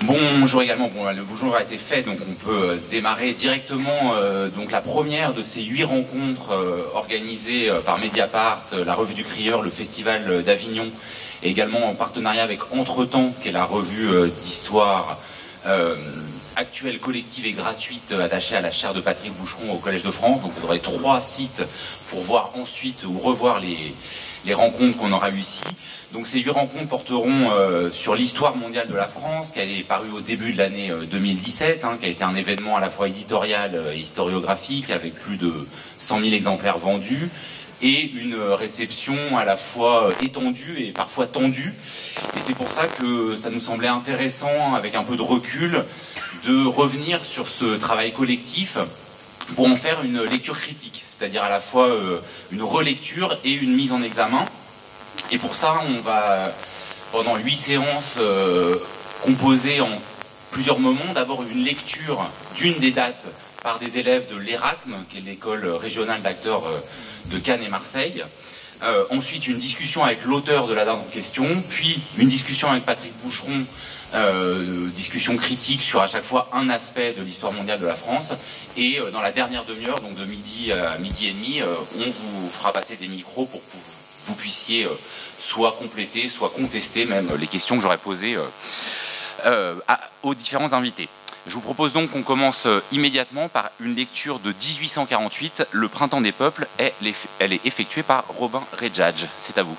Bonjour également, le bonjour a été fait, donc on peut démarrer directement donc la première de ces 8 rencontres organisées par Mediapart, la Revue du Crieur, le Festival d'Avignon, et également en partenariat avec Entretemps, qui est la revue d'histoire actuelle, collective et gratuite attachée à la chaire de Patrick Boucheron au Collège de France. Donc vous aurez 3 sites pour voir ensuite ou revoir les rencontres qu'on aura eues ici. Donc ces 8 rencontres porteront sur l'histoire mondiale de la France, qui est parue au début de l'année 2017, qui a été un événement à la fois éditorial et historiographique, avec plus de 100 000 exemplaires vendus, et une réception à la fois étendue et parfois tendue. Et c'est pour ça que ça nous semblait intéressant, avec un peu de recul, de revenir sur ce travail collectif pour en faire une lecture critique, c'est-à-dire à la fois une relecture et une mise en examen. Et pour ça, on va, pendant 8 séances, composer en plusieurs moments. D'abord une lecture d'une des dates par des élèves de l'ERACM, qui est l'école régionale d'acteurs de Cannes et Marseille. Ensuite, une discussion avec l'auteur de la date en question, puis une discussion avec Patrick Boucheron, discussion critique sur à chaque fois un aspect de l'histoire mondiale de la France. Et dans la dernière demi-heure, donc de midi à midi et demi, on vous fera passer des micros pour que vous puissiez soit compléter, soit contester même les questions que j'aurais posées aux différents invités. Je vous propose donc qu'on commence immédiatement par une lecture de 1848, Le Printemps des Peuples. Elle est effectuée par Robin Redjadj. C'est à vous.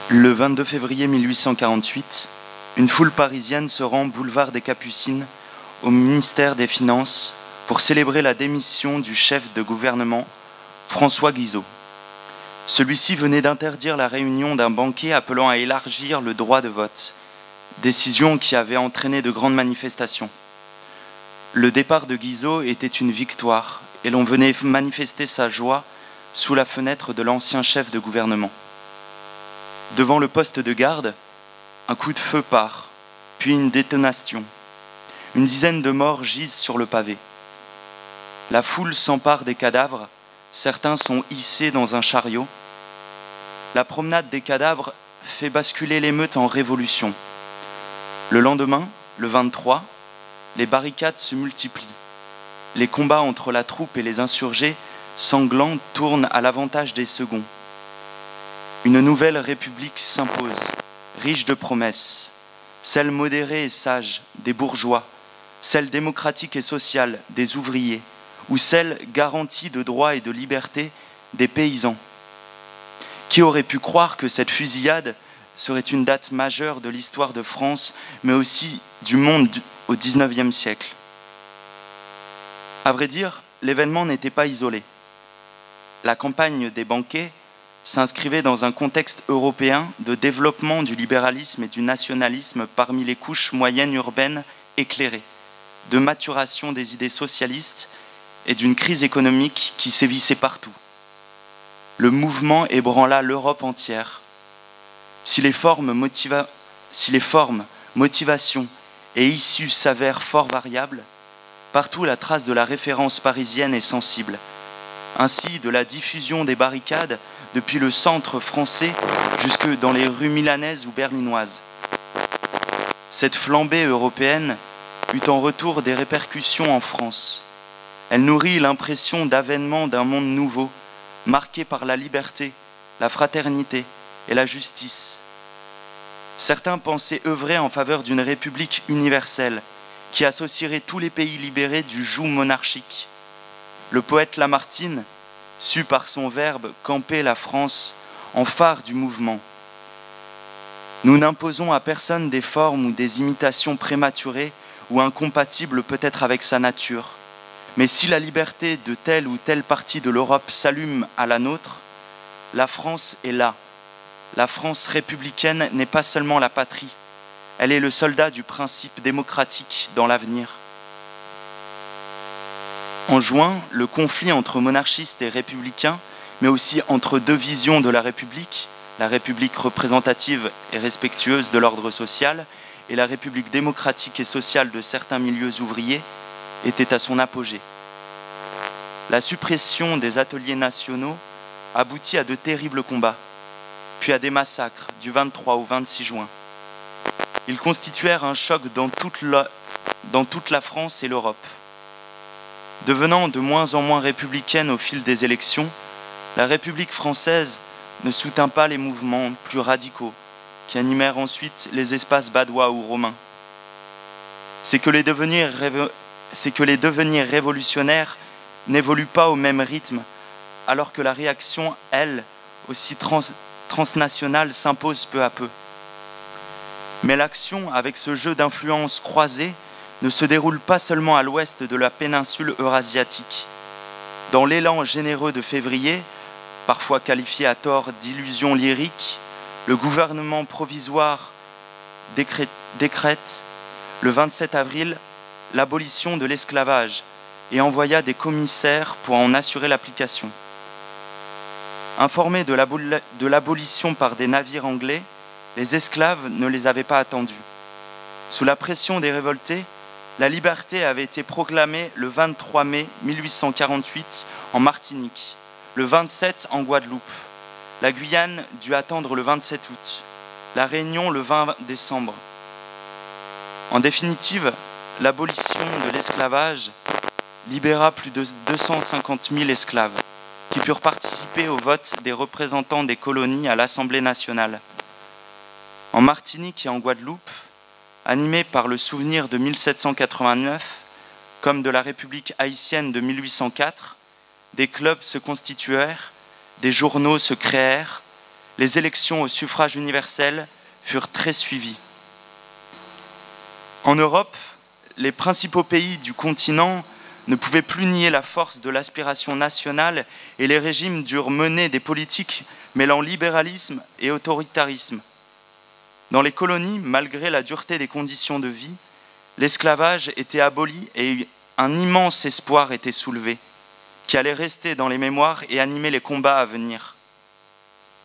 Le 22 février 1848, une foule parisienne se rend boulevard des Capucines au ministère des Finances pour célébrer la démission du chef de gouvernement, François Guizot. Celui-ci venait d'interdire la réunion d'un banquet appelant à élargir le droit de vote, décision qui avait entraîné de grandes manifestations. Le départ de Guizot était une victoire et l'on venait manifester sa joie sous la fenêtre de l'ancien chef de gouvernement. Devant le poste de garde, un coup de feu part, puis une détonation. Une dizaine de morts gisent sur le pavé. La foule s'empare des cadavres. Certains sont hissés dans un chariot. La promenade des cadavres fait basculer l'émeute en révolution. Le lendemain, le 23, les barricades se multiplient. Les combats entre la troupe et les insurgés sanglants tournent à l'avantage des seconds. Une nouvelle république s'impose, riche de promesses, celle modérée et sage des bourgeois, celle démocratique et sociale des ouvriers, ou celle garantie de droits et de liberté des paysans. Qui aurait pu croire que cette fusillade serait une date majeure de l'histoire de France, mais aussi du monde au XIXe siècle? À vrai dire, l'événement n'était pas isolé. La campagne des banquets s'inscrivait dans un contexte européen de développement du libéralisme et du nationalisme parmi les couches moyennes urbaines éclairées, de maturation des idées socialistes et d'une crise économique qui sévissait partout. Le mouvement ébranla l'Europe entière. Si les formes, motivations et issues s'avèrent fort variables, partout la trace de la référence parisienne est sensible. Ainsi, de la diffusion des barricades depuis le centre français jusque dans les rues milanaises ou berlinoises. Cette flambée européenne eut en retour des répercussions en France. Elle nourrit l'impression d'avènement d'un monde nouveau, marqué par la liberté, la fraternité et la justice. Certains pensaient œuvrer en faveur d'une république universelle qui associerait tous les pays libérés du joug monarchique. Le poète Lamartine sut par son verbe camper la France en phare du mouvement. Nous n'imposons à personne des formes ou des imitations prématurées ou incompatibles peut-être avec sa nature. Mais si la liberté de telle ou telle partie de l'Europe s'allume à la nôtre, la France est là. La France républicaine n'est pas seulement la patrie, elle est le soldat du principe démocratique dans l'avenir. En juin, le conflit entre monarchistes et républicains, mais aussi entre deux visions de la République représentative et respectueuse de l'ordre social, et la République démocratique et sociale de certains milieux ouvriers, était à son apogée. La suppression des ateliers nationaux aboutit à de terribles combats, puis à des massacres du 23 au 26 juin. Ils constituèrent un choc dans toute la France et l'Europe. Devenant de moins en moins républicaine au fil des élections, la République française ne soutint pas les mouvements plus radicaux qui animèrent ensuite les espaces badois ou romains. C'est que les devenirs révolutionnaires n'évoluent pas au même rythme, alors que la réaction, elle, aussi transnationale, s'impose peu à peu. Mais l'action, avec ce jeu d'influences croisées, ne se déroule pas seulement à l'ouest de la péninsule eurasiatique. Dans l'élan généreux de février, parfois qualifié à tort d'illusion lyrique, le gouvernement provisoire décrète, le 27 avril, l'abolition de l'esclavage et envoya des commissaires pour en assurer l'application. Informés de l'abolition par des navires anglais, les esclaves ne les avaient pas attendus. Sous la pression des révoltés, la liberté avait été proclamée le 23 mai 1848 en Martinique, le 27 en Guadeloupe. La Guyane dut attendre le 27 août, la Réunion le 20 décembre. En définitive, l'abolition de l'esclavage libéra plus de 250 000 esclaves qui purent participer au vote des représentants des colonies à l'Assemblée nationale. En Martinique et en Guadeloupe, animés par le souvenir de 1789, comme de la République haïtienne de 1804, des clubs se constituèrent, des journaux se créèrent, les élections au suffrage universel furent très suivies. En Europe, les principaux pays du continent ne pouvaient plus nier la force de l'aspiration nationale et les régimes durent mener des politiques mêlant libéralisme et autoritarisme. Dans les colonies, malgré la dureté des conditions de vie, l'esclavage était aboli et un immense espoir était soulevé, qui allait rester dans les mémoires et animer les combats à venir.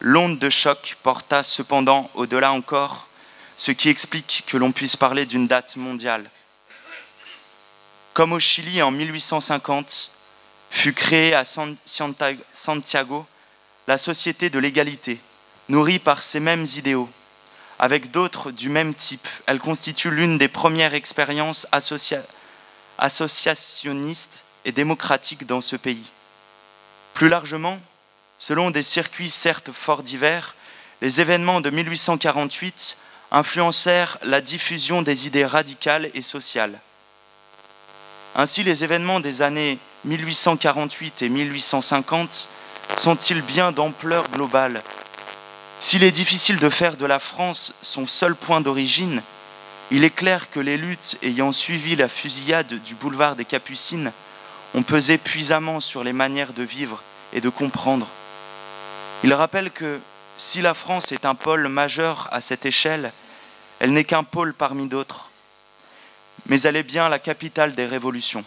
L'onde de choc porta cependant au-delà encore, ce qui explique que l'on puisse parler d'une date mondiale. Comme au Chili en 1850, fut créée à Santiago la Société de l'égalité, nourrie par ces mêmes idéaux. Avec d'autres du même type, elle constitue l'une des premières expériences associationnistes et démocratiques dans ce pays. Plus largement, selon des circuits certes fort divers, les événements de 1848 influencèrent la diffusion des idées radicales et sociales. Ainsi, les événements des années 1848 et 1850 sont-ils bien d'ampleur globale? S'il est difficile de faire de la France son seul point d'origine, il est clair que les luttes ayant suivi la fusillade du boulevard des Capucines ont pesé puissamment sur les manières de vivre et de comprendre. Il rappelle que si la France est un pôle majeur à cette échelle, elle n'est qu'un pôle parmi d'autres, mais elle est bien la capitale des révolutions.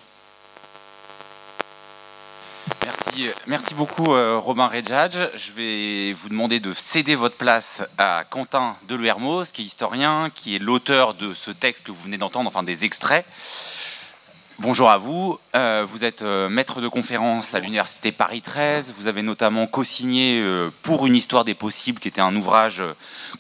Merci beaucoup Robin Redjadj. Je vais vous demander de céder votre place à Quentin Delouermoz, qui est historien, qui est l'auteur de ce texte que vous venez d'entendre, enfin des extraits. Bonjour à vous. Vous êtes maître de conférence à l'Université Paris 13. Vous avez notamment co-signé Pour une histoire des possibles, qui était un ouvrage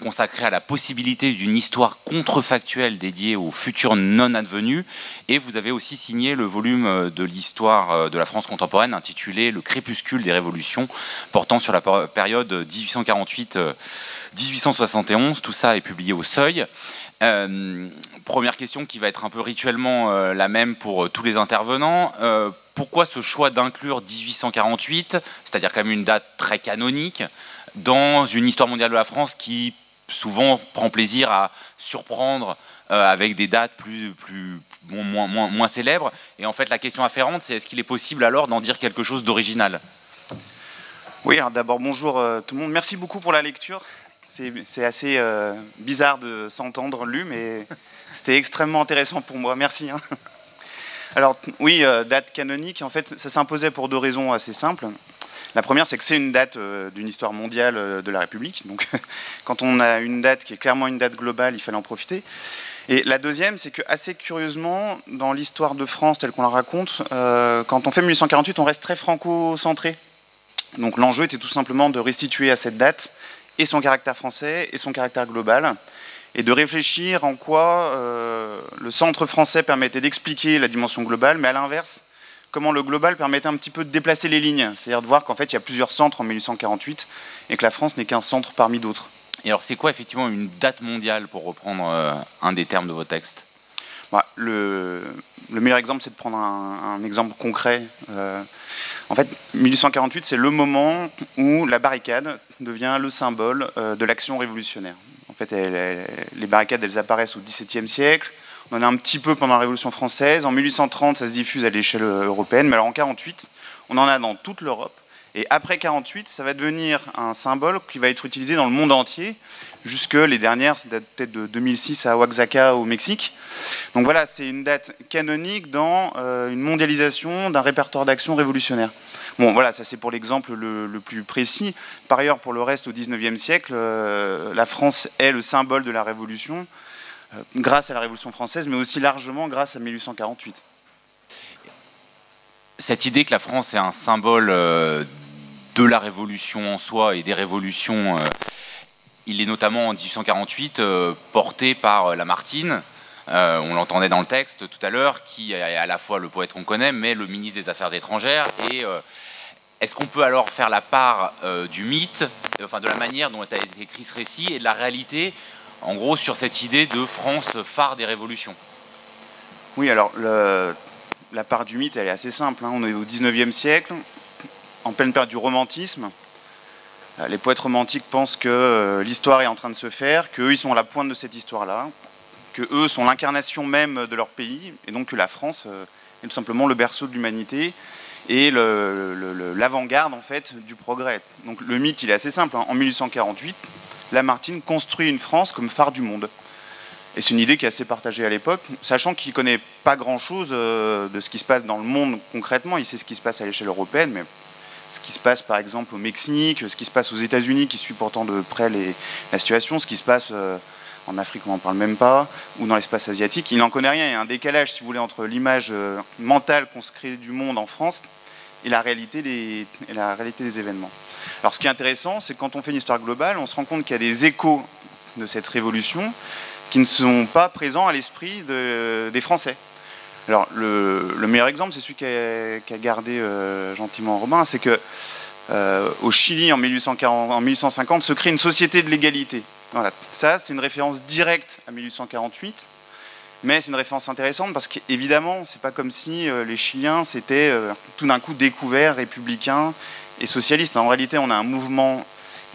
consacré à la possibilité d'une histoire contrefactuelle dédiée au futur non advenu. Et vous avez aussi signé le volume de l'histoire de la France contemporaine intitulé Le crépuscule des révolutions, portant sur la période 1848-1871. Tout ça est publié au Seuil. Première question qui va être un peu rituellement la même pour tous les intervenants. Pourquoi ce choix d'inclure 1848, c'est-à-dire quand même une date très canonique, dans une histoire mondiale de la France qui souvent prend plaisir à surprendre avec des dates moins célèbres? Et en fait, la question afférente, c'est est-ce qu'il est possible alors d'en dire quelque chose d'original? Oui, alors d'abord bonjour tout le monde. Merci beaucoup pour la lecture. C'est assez bizarre de s'entendre lu, mais c'était extrêmement intéressant pour moi. Merci. Alors oui, date canonique, en fait, ça s'imposait pour deux raisons assez simples. La première, c'est que c'est une date d'une histoire mondiale de la République. Donc quand on a une date qui est clairement une date globale, il fallait en profiter. Et la deuxième, c'est que assez curieusement, dans l'histoire de France telle qu'on la raconte, quand on fait 1848, on reste très franco-centré. Donc l'enjeu était tout simplement de restituer à cette date et son caractère français et son caractère global. et de réfléchir en quoi le centre français permettait d'expliquer la dimension globale, mais à l'inverse, comment le global permettait un petit peu de déplacer les lignes, c'est-à-dire de voir qu'en fait il y a plusieurs centres en 1848 et que la France n'est qu'un centre parmi d'autres. Et alors c'est quoi effectivement une date mondiale, pour reprendre un des termes de vos textes? Le meilleur exemple, c'est de prendre un exemple concret. En fait, 1848, c'est le moment où la barricade devient le symbole de l'action révolutionnaire. En fait, les barricades, elles apparaissent au XVIIe siècle. On en a un petit peu pendant la Révolution française. En 1830, ça se diffuse à l'échelle européenne. Mais alors en 1848, on en a dans toute l'Europe. Et après 1848, ça va devenir un symbole qui va être utilisé dans le monde entier. Jusque les dernières, c'est peut-être de 2006 à Oaxaca au Mexique. Donc voilà, c'est une date canonique dans une mondialisation d'un répertoire d'action révolutionnaire. Bon voilà, ça c'est pour l'exemple le plus précis. Par ailleurs, pour le reste, au XIXe siècle, la France est le symbole de la Révolution, grâce à la Révolution française, mais aussi largement grâce à 1848. Cette idée que la France est un symbole de la Révolution en soi et des révolutions, il est notamment en 1848 porté par Lamartine. On l'entendait dans le texte tout à l'heure, qui est à la fois le poète qu'on connaît, mais le ministre des Affaires étrangères. Et est-ce qu'on peut alors faire la part du mythe, enfin de la manière dont a été écrit ce récit, et de la réalité, en gros, sur cette idée de France phare des révolutions? Oui, alors la part du mythe, elle est assez simple. On est au XIXe siècle, en pleine période du romantisme. Les poètes romantiques pensent que l'histoire est en train de se faire, qu'eux, ils sont à la pointe de cette histoire-là, qu'eux sont l'incarnation même de leur pays, et donc que la France est tout simplement le berceau de l'humanité et l'avant-garde en fait du progrès. Donc le mythe, il est assez simple. En 1848, Lamartine construit une France comme phare du monde. Et c'est une idée qui est assez partagée à l'époque, sachant qu'il ne connaît pas grand-chose de ce qui se passe dans le monde concrètement. Il sait ce qui se passe à l'échelle européenne, mais ce qui se passe par exemple au Mexique, ce qui se passe aux États-Unis, qui suit pourtant de près la situation, ce qui se passe en Afrique, on n'en parle même pas, ou dans l'espace asiatique, il n'en connaît rien. Il y a un décalage, si vous voulez, entre l'image mentale qu'on se crée du monde en France et la réalité des événements. Alors ce qui est intéressant, c'est que quand on fait une histoire globale, on se rend compte qu'il y a des échos de cette révolution qui ne sont pas présents à l'esprit des Français. Alors le meilleur exemple, c'est celui qu'a gardé gentiment Robin, c'est que au Chili en 1850 se crée une société de l'égalité. Voilà. Ça, c'est une référence directe à 1848, mais c'est une référence intéressante parce qu'évidemment, c'est pas comme si les Chiliens s'étaient tout d'un coup découverts républicains et socialistes. En réalité, on a un mouvement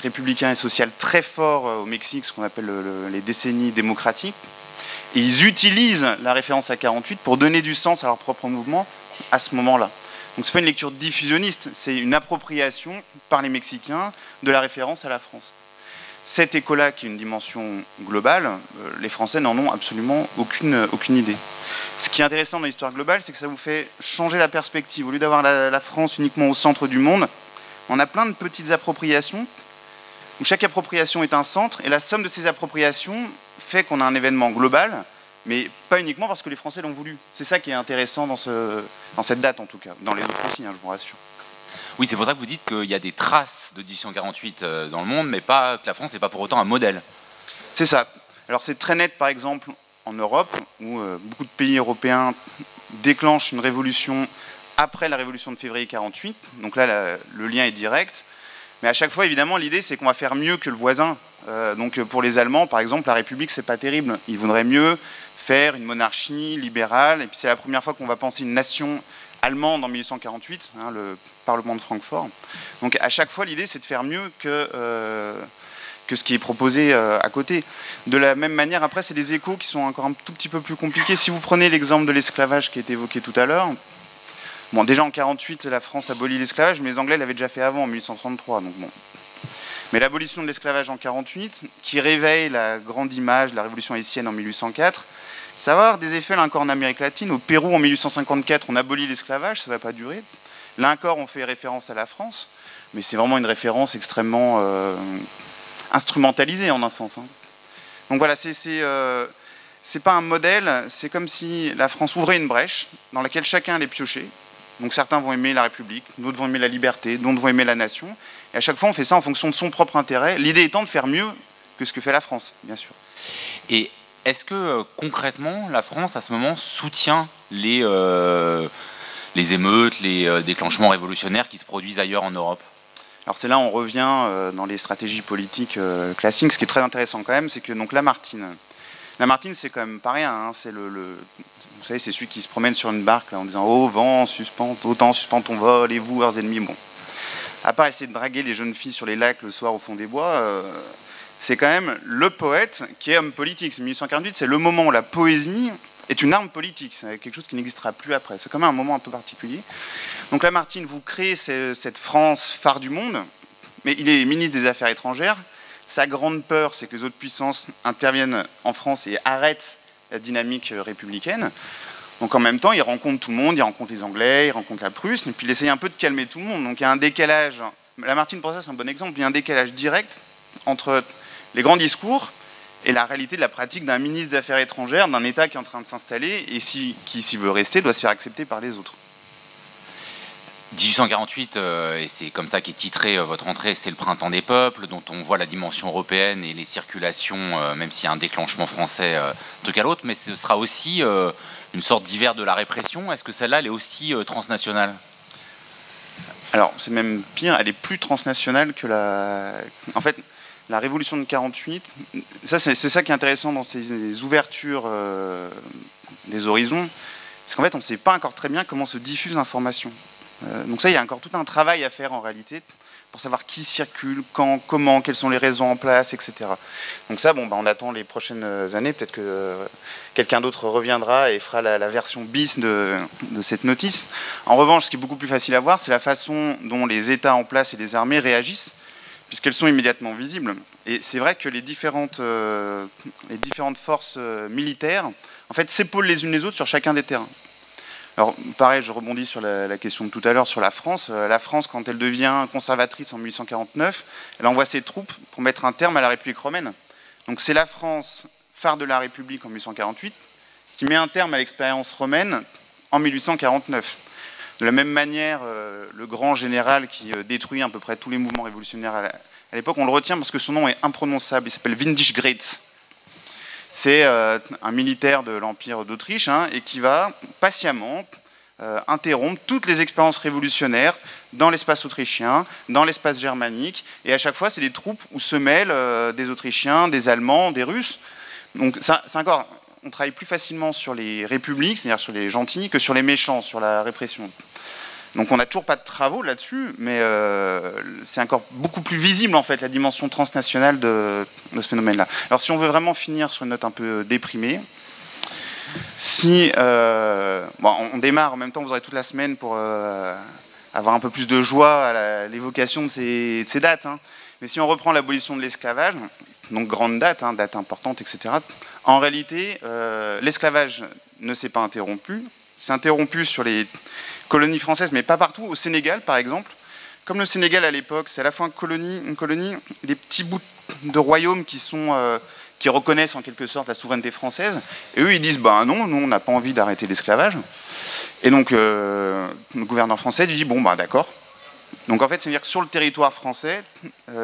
républicain et social très fort au Mexique, ce qu'on appelle les décennies démocratiques. Et ils utilisent la référence à 48 pour donner du sens à leur propre mouvement à ce moment-là. Donc c'est pas une lecture diffusionniste, c'est une appropriation par les Mexicains de la référence à la France. Cet écho-là, qui est une dimension globale, les Français n'en ont absolument aucune idée. Ce qui est intéressant dans l'histoire globale, c'est que ça vous fait changer la perspective. Au lieu d'avoir la France uniquement au centre du monde, on a plein de petites appropriations, où chaque appropriation est un centre, et la somme de ces appropriations fait qu'on a un événement global, mais pas uniquement parce que les Français l'ont voulu. C'est ça qui est intéressant dans cette date, en tout cas. Dans les autres aussi, je vous rassure. Oui, c'est pour ça que vous dites qu'il y a des traces de 1848 dans le monde, mais pas que la France n'est pas pour autant un modèle. C'est ça. Alors c'est très net, par exemple, en Europe, où beaucoup de pays européens déclenchent une révolution après la révolution de février 48. Donc là, le lien est direct. Mais à chaque fois, évidemment, l'idée, c'est qu'on va faire mieux que le voisin. Donc pour les Allemands, par exemple, la République, c'est pas terrible. Ils voudraient mieux faire une monarchie libérale. Et puis c'est la première fois qu'on va penser une nation allemande en 1848, le Parlement de Francfort. Donc à chaque fois, l'idée, c'est de faire mieux que ce qui est proposé à côté. De la même manière, après, c'est des échos qui sont encore un tout petit peu plus compliqués. Si vous prenez l'exemple de l'esclavage qui a été évoqué tout à l'heure, bon, déjà en 1948, la France abolit l'esclavage, mais les Anglais l'avaient déjà fait avant, en 1833. Donc bon. Mais l'abolition de l'esclavage en 1948, qui réveille la grande image de la révolution haïtienne en 1804, ça va avoir des effets là encore en Amérique latine. Au Pérou, en 1854, on abolit l'esclavage, ça ne va pas durer. Là encore, on fait référence à la France, mais c'est vraiment une référence extrêmement instrumentalisée en un sens. Donc voilà, c'est pas un modèle, c'est comme si la France ouvrait une brèche dans laquelle chacun allait piocher. Donc certains vont aimer la République, d'autres vont aimer la liberté, d'autres vont aimer la nation. Et à chaque fois, on fait ça en fonction de son propre intérêt. L'idée étant de faire mieux que ce que fait la France, bien sûr. Et est-ce que concrètement, la France, à ce moment, soutient les émeutes, les déclenchements révolutionnaires qui se produisent ailleurs en Europe? Alors c'est là on revient dans les stratégies politiques classiques. Ce qui est très intéressant quand même, c'est que donc Lamartine c'est quand même pas rien, hein. C'est vous savez, c'est celui qui se promène sur une barque là, en disant oh vent, autant suspend ton vol et vous leurs ennemis. Bon, à part essayer de draguer les jeunes filles sur les lacs le soir au fond des bois, c'est quand même le poète qui est homme politique. C'est 1848, c'est le moment où la poésie est une arme politique. C'est quelque chose qui n'existera plus après. C'est quand même un moment un peu particulier. Donc Lamartine, vous créez cette France phare du monde, mais il est ministre des Affaires étrangères. Sa grande peur, c'est que les autres puissances interviennent en France et arrêtent la dynamique républicaine. Donc en même temps, il rencontre tout le monde, il rencontre les Anglais, il rencontre la Prusse, et puis il essaye un peu de calmer tout le monde. Donc il y a un décalage. Lamartine, pour ça, c'est un bon exemple. Il y a un décalage direct entre les grands discours et la réalité de la pratique d'un ministre des Affaires étrangères, d'un État qui est en train de s'installer et qui, s'il veut rester, doit se faire accepter par les autres. 1848, et c'est comme ça qu'est titré votre entrée, c'est le printemps des peuples, dont on voit la dimension européenne et les circulations, même s'il y a un déclenchement français de qu'à l'autre, mais ce sera aussi une sorte d'hiver de la répression. Est-ce que celle-là, elle est aussi transnationale? Alors, c'est même pire, elle est plus transnationale que la... En fait, la révolution de 48, c'est ça qui est intéressant dans ces ouvertures des horizons, c'est qu'en fait, on ne sait pas encore très bien comment se diffuse l'information. Donc ça, il y a encore tout un travail à faire en réalité pour savoir qui circule, quand, comment, quels sont les réseaux en place, etc. Donc ça, bon, on attend les prochaines années, peut-être que quelqu'un d'autre reviendra et fera la version bis de cette notice. En revanche, ce qui est beaucoup plus facile à voir, c'est la façon dont les États en place et les armées réagissent, puisqu'elles sont immédiatement visibles. Et c'est vrai que les différentes forces militaires, en fait, s'épaulent les unes les autres sur chacun des terrains. Alors, pareil, je rebondis sur la question de tout à l'heure sur la France. La France, quand elle devient conservatrice en 1849, elle envoie ses troupes pour mettre un terme à la République romaine. Donc c'est la France, phare de la République en 1848, qui met un terme à l'expérience romaine en 1849. De la même manière, le grand général qui détruit à peu près tous les mouvements révolutionnaires à l'époque, on le retient parce que son nom est imprononçable. Il s'appelle Windischgrätz. C'est un militaire de l'Empire d'Autriche et qui va patiemment interrompre toutes les expériences révolutionnaires dans l'espace autrichien, dans l'espace germanique. Et à chaque fois, c'est des troupes où se mêlent des Autrichiens, des Allemands, des Russes. Donc c'est encore, on travaille plus facilement sur les républiques, c'est-à-dire sur les gentils, que sur les méchants, sur la répression. Donc on n'a toujours pas de travaux là-dessus, mais c'est encore beaucoup plus visible en fait la dimension transnationale de ce phénomène-là. Alors si on veut vraiment finir sur une note un peu déprimée, si on démarre en même temps, vous aurez toute la semaine pour avoir un peu plus de joie à l'évocation de ces dates. Mais si on reprend l'abolition de l'esclavage, donc grande date, date importante, etc. En réalité, l'esclavage ne s'est pas interrompu. C'est interrompu sur les colonies françaises, mais pas partout. Au Sénégal, par exemple, comme le Sénégal à l'époque, c'est à la fois une colonie, des petits bouts de royaumes qui reconnaissent en quelque sorte la souveraineté française. Et eux, ils disent, non, nous, on n'a pas envie d'arrêter l'esclavage. Et donc, le gouverneur français lui dit, d'accord. Donc en fait, c'est-à-dire que sur le territoire français,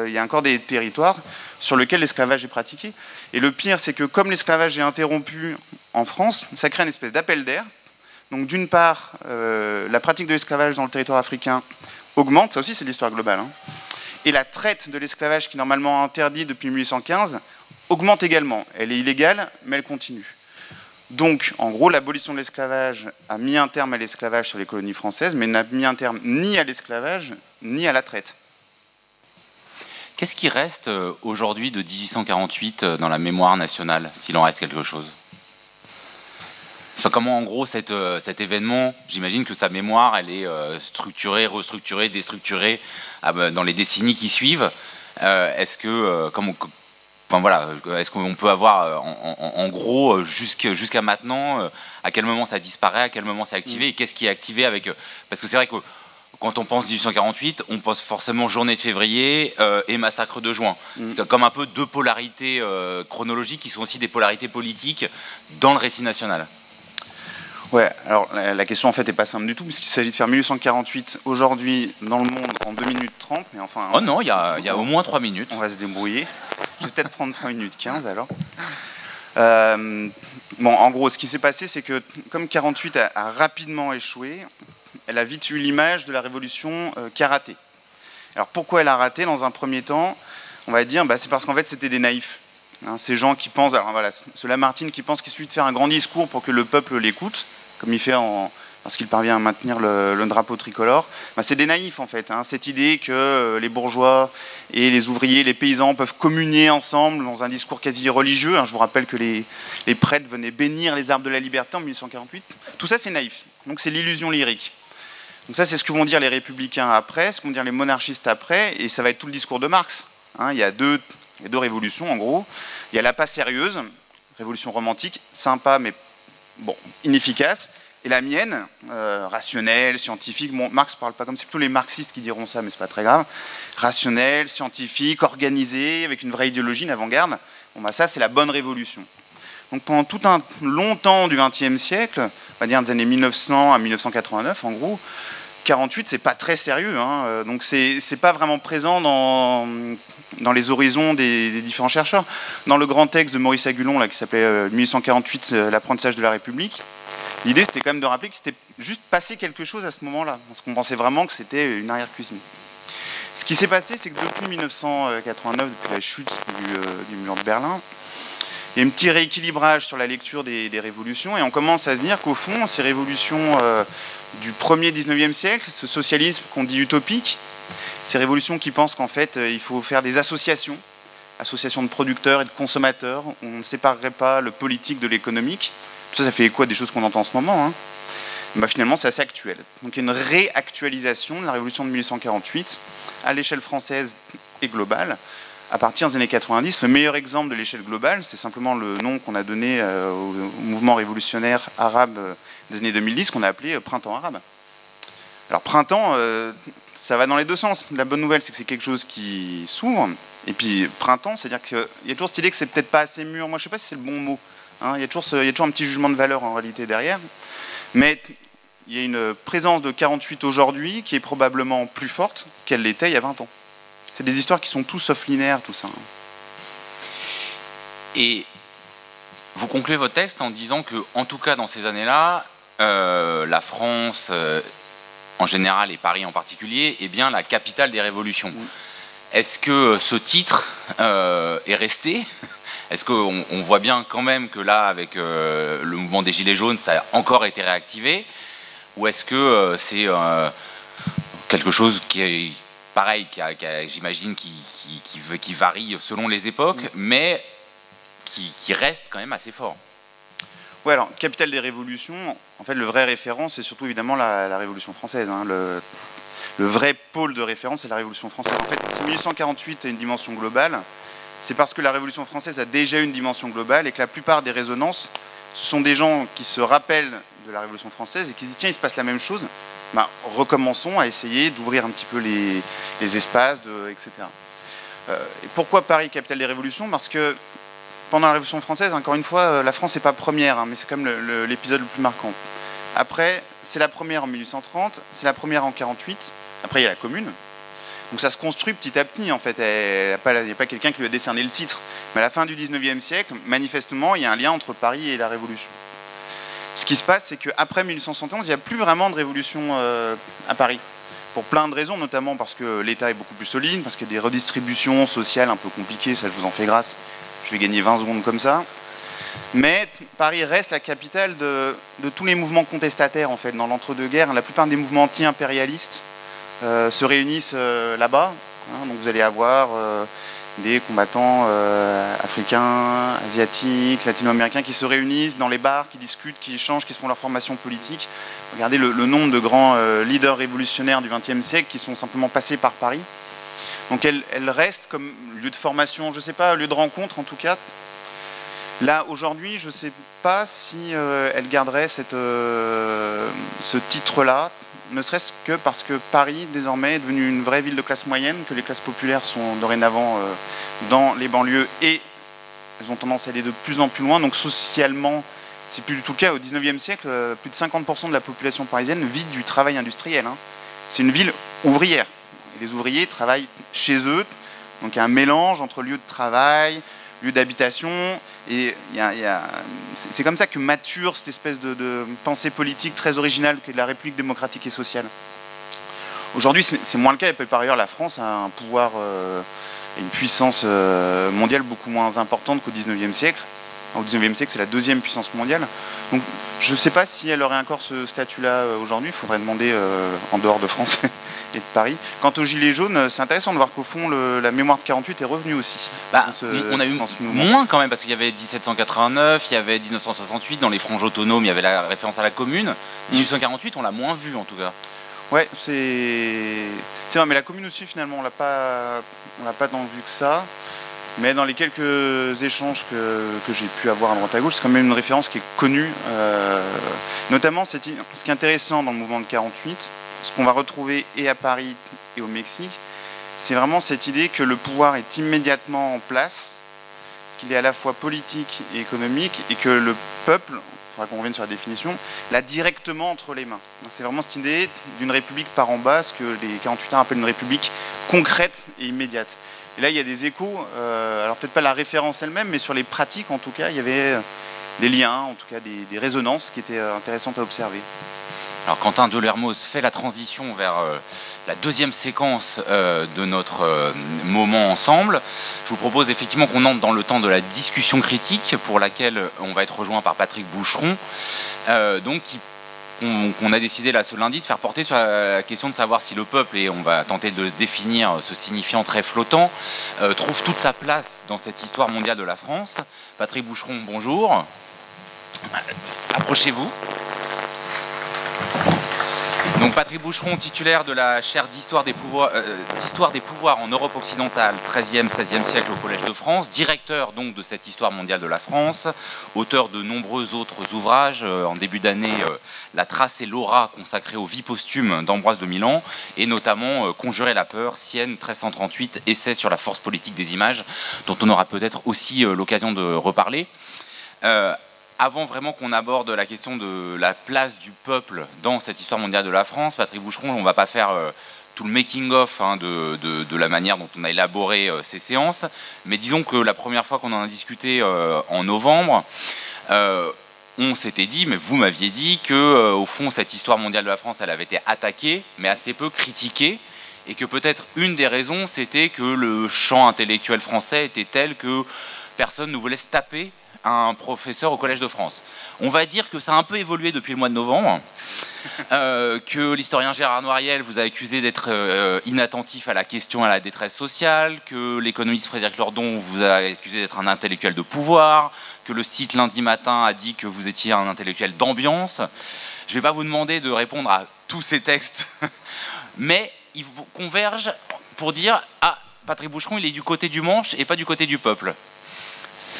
il y a encore des territoires sur lesquels l'esclavage est pratiqué. Et le pire, c'est que comme l'esclavage est interrompu en France, ça crée une espèce d'appel d'air. Donc d'une part, la pratique de l'esclavage dans le territoire africain augmente, ça aussi c'est l'histoire globale, et la traite de l'esclavage qui est normalement interdite depuis 1815 augmente également. Elle est illégale, mais elle continue. Donc en gros, l'abolition de l'esclavage a mis un terme à l'esclavage sur les colonies françaises, mais n'a mis un terme ni à l'esclavage, ni à la traite. Qu'est-ce qui reste aujourd'hui de 1848 dans la mémoire nationale, s'il en reste quelque chose ? Comment en gros cet événement, j'imagine que sa mémoire elle est structurée, restructurée, déstructurée dans les décennies qui suivent. Est-ce qu'on peut avoir en gros jusqu'à maintenant à quel moment ça disparaît, à quel moment c'est activé et qu'est-ce qui est activé avec parce que c'est vrai que quand on pense 1848, on pense forcément journée de février et massacre de juin. Comme un peu deux polarités chronologiques qui sont aussi des polarités politiques dans le récit national. Ouais, alors la question en fait n'est pas simple du tout, puisqu'il s'agit de faire 1848 aujourd'hui dans le monde en 2 minutes 30, mais enfin... Oh non, il y a au moins 3 minutes. On va se débrouiller. Je vais peut-être prendre 3 minutes 15 alors. Bon, en gros, ce qui s'est passé, c'est que comme 48 a rapidement échoué, elle a vite eu l'image de la révolution qui a raté. Alors pourquoi elle a raté dans un premier temps? On va dire, c'est parce qu'en fait c'était des naïfs. Hein, ces gens qui pensent, alors voilà, ce Lamartine qui pense qu'il suffit de faire un grand discours pour que le peuple l'écoute, comme il fait lorsqu'il parvient à maintenir le drapeau tricolore, c'est des naïfs en fait. Hein, cette idée que les bourgeois et les ouvriers, les paysans peuvent communier ensemble dans un discours quasi religieux. Hein, je vous rappelle que les prêtres venaient bénir les arbres de la liberté en 1848. Tout ça c'est naïf, donc c'est l'illusion lyrique. Donc ça c'est ce que vont dire les républicains après, ce que vont dire les monarchistes après, et ça va être tout le discours de Marx. Hein, il y a deux révolutions en gros. Il y a la pas sérieuse, révolution romantique, sympa mais bon, inefficace. Et la mienne, rationnelle, scientifique, bon, Marx ne parle pas comme, c'est plutôt les marxistes qui diront ça, mais c'est pas très grave. Rationnelle, scientifique, organisée, avec une vraie idéologie, une avant-garde. Bon, ça, c'est la bonne révolution. Donc pendant tout un long temps du XXe siècle, on va dire des années 1900 à 1989, en gros, 48, c'est pas très sérieux. Hein, donc c'est pas vraiment présent dans les horizons des différents chercheurs. Dans le grand texte de Maurice Agulon, là, qui s'appelait 1848, l'apprentissage de la République, l'idée, c'était quand même de rappeler que c'était juste passé quelque chose à ce moment-là, parce qu'on pensait vraiment que c'était une arrière-cuisine. Ce qui s'est passé, c'est que depuis 1989, depuis la chute du mur de Berlin, il y a un petit rééquilibrage sur la lecture des révolutions, et on commence à se dire qu'au fond, ces révolutions du premier 19e siècle, ce socialisme qu'on dit utopique, ces révolutions qui pensent qu'en fait, il faut faire des associations de producteurs et de consommateurs, où on ne séparerait pas le politique de l'économique. Ça fait écho à des choses qu'on entend en ce moment. Hein. Finalement, c'est assez actuel. Donc il y a une réactualisation de la révolution de 1848 à l'échelle française et globale. À partir des années 90, le meilleur exemple de l'échelle globale, c'est simplement le nom qu'on a donné au mouvement révolutionnaire arabe des années 2010, qu'on a appelé Printemps arabe. Alors printemps, ça va dans les deux sens. La bonne nouvelle, c'est que c'est quelque chose qui s'ouvre. Et puis printemps, c'est-à-dire qu'il y a toujours cette idée que c'est peut-être pas assez mûr. Moi, je ne sais pas si c'est le bon mot. Hein, il y a toujours un petit jugement de valeur en réalité derrière. Mais il y a une présence de 48 aujourd'hui qui est probablement plus forte qu'elle l'était il y a 20 ans. C'est des histoires qui sont tout sauf linéaires, tout ça. Et vous concluez votre texte en disant que, en tout cas dans ces années-là, la France en général et Paris en particulier est bien la capitale des révolutions. Oui. Est-ce que ce titre est resté ? Est-ce qu'on voit bien quand même que là, avec le mouvement des Gilets jaunes, ça a encore été réactivé? Ou est-ce que c'est quelque chose qui est pareil, j'imagine, qui varie selon les époques, mais qui reste quand même assez fort? Oui, alors, capitale des révolutions, en fait, le vrai référent, c'est surtout évidemment la Révolution française. Hein, le vrai pôle de référence, c'est la Révolution française. En fait, si 1848 a une dimension globale, c'est parce que la Révolution française a déjà une dimension globale et que la plupart des résonances, ce sont des gens qui se rappellent de la Révolution française et qui disent tiens, il se passe la même chose, recommençons à essayer d'ouvrir un petit peu les espaces, etc. Et pourquoi Paris, capitale des révolutions? Parce que pendant la Révolution française, encore une fois, la France n'est pas première, hein, mais c'est quand même l'épisode le plus marquant. Après, c'est la première en 1830, c'est la première en 48, après il y a la Commune. Donc ça se construit petit à petit, en fait. Il n'y a pas quelqu'un qui lui a décerné le titre. Mais à la fin du 19e siècle, manifestement, il y a un lien entre Paris et la Révolution. Ce qui se passe, c'est qu'après 1871, il n'y a plus vraiment de révolution à Paris. Pour plein de raisons, notamment parce que l'État est beaucoup plus solide, parce qu'il y a des redistributions sociales un peu compliquées, ça je vous en fais grâce. Je vais gagner 20 secondes comme ça. Mais Paris reste la capitale de tous les mouvements contestataires, en fait. Dans l'entre-deux-guerres, la plupart des mouvements anti-impérialistes se réunissent là-bas. Hein, donc vous allez avoir des combattants africains, asiatiques, latino-américains qui se réunissent dans les bars, qui discutent, qui échangent, qui se font leur formation politique. Regardez le nombre de grands leaders révolutionnaires du XXe siècle qui sont simplement passés par Paris. Donc elle reste comme lieu de formation, je ne sais pas, lieu de rencontre en tout cas. Là, aujourd'hui, je ne sais pas si elle garderait ce titre-là, ne serait-ce que parce que Paris, désormais, est devenue une vraie ville de classe moyenne, que les classes populaires sont dorénavant dans les banlieues et elles ont tendance à aller de plus en plus loin. Donc socialement, c'est plus du tout le cas. Au XIXe siècle, plus de 50% de la population parisienne vit du travail industriel. Hein. C'est une ville ouvrière. Et les ouvriers travaillent chez eux. Donc il y a un mélange entre lieu de travail, lieu d'habitation. Et c'est comme ça que mature cette espèce de pensée politique très originale qu'est la République démocratique et sociale. Aujourd'hui, c'est moins le cas, et par ailleurs, la France a un pouvoir et une puissance mondiale beaucoup moins importante qu'au XIXe siècle. Au XIXe siècle, c'est la deuxième puissance mondiale. Donc, je ne sais pas si elle aurait encore ce statut-là aujourd'hui. Il faudrait demander en dehors de France et de Paris. Quant aux Gilets jaunes, c'est intéressant de voir qu'au fond, la mémoire de 48 est revenue aussi. On a eu moins quand même, parce qu'il y avait 1789, il y avait 1968, dans les franges autonomes, il y avait la référence à la commune. 1848, on l'a moins vu en tout cas. Ouais, c'est vrai, mais la commune aussi, finalement, on l'a pas tant vu que ça. Mais dans les quelques échanges que j'ai pu avoir à droite à gauche, c'est quand même une référence qui est connue. Notamment, ce qui est intéressant dans le mouvement de 48, ce qu'on va retrouver et à Paris et au Mexique, c'est vraiment cette idée que le pouvoir est immédiatement en place, qu'il est à la fois politique et économique, et que le peuple, il faudra qu'on revienne sur la définition, l'a directement entre les mains. C'est vraiment cette idée d'une république par en bas, ce que les 48 ans appellent une république concrète et immédiate. Et là, il y a des échos, alors peut-être pas la référence elle-même, mais sur les pratiques, en tout cas, il y avait des liens, en tout cas des résonances qui étaient intéressantes à observer. Alors Quentin Delermoz fait la transition vers la deuxième séquence de notre moment ensemble. Je vous propose effectivement qu'on entre dans le temps de la discussion critique, pour laquelle on va être rejoint par Patrick Boucheron, qu'on a décidé là ce lundi de faire porter sur la question de savoir si le peuple, et on va tenter de définir ce signifiant très flottant, trouve toute sa place dans cette histoire mondiale de la France. Patrick Boucheron, bonjour. Approchez-vous. Donc Patrick Boucheron, titulaire de la chaire d'histoire des pouvoirs en Europe occidentale, 13e, 16e siècle au Collège de France, directeur donc de cette histoire mondiale de la France, auteur de nombreux autres ouvrages, en début d'année La Trace et l'aura consacrée aux vies posthumes d'Ambroise de Milan, et notamment Conjurer la peur, Sienne 1338, essai sur la force politique des images, dont on aura peut-être aussi l'occasion de reparler. Avant vraiment qu'on aborde la question de la place du peuple dans cette histoire mondiale de la France, Patrick Boucheron, on ne va pas faire tout le making-of de la manière dont on a élaboré ces séances, mais disons que la première fois qu'on en a discuté en novembre, on s'était dit, mais vous m'aviez dit que au fond cette histoire mondiale de la France, elle avait été attaquée, mais assez peu critiquée, et que peut-être une des raisons, c'était que le champ intellectuel français était tel que personne ne voulait se taper un professeur au Collège de France. On va dire que ça a un peu évolué depuis le mois de novembre, que l'historien Gérard Noiriel vous a accusé d'être inattentif à la question, à la détresse sociale, que l'économiste Frédéric Lordon vous a accusé d'être un intellectuel de pouvoir, que le site Lundi Matin a dit que vous étiez un intellectuel d'ambiance. Je ne vais pas vous demander de répondre à tous ces textes, mais ils convergent pour dire « Ah, Patrick Boucheron, il est du côté du manche et pas du côté du peuple ».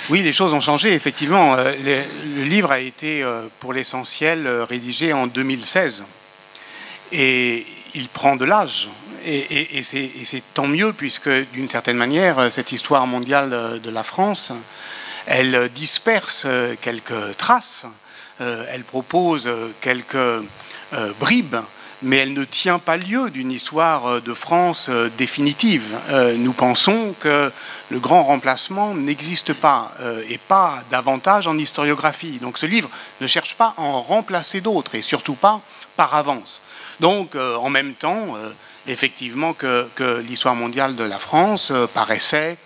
Oui, les choses ont changé, effectivement. Le livre a été, pour l'essentiel, rédigé en 2016. Et il prend de l'âge. Et c'est tant mieux, puisque, d'une certaine manière, cette histoire mondiale de la France, elle disperse quelques traces, elle propose quelques bribes, mais elle ne tient pas lieu d'une histoire de France définitive. Nous pensons que le grand remplacement n'existe pas, et pas davantage en historiographie. Donc ce livre ne cherche pas à en remplacer d'autres, et surtout pas par avance. Donc en même temps, effectivement, que l'histoire mondiale de la France paraissait...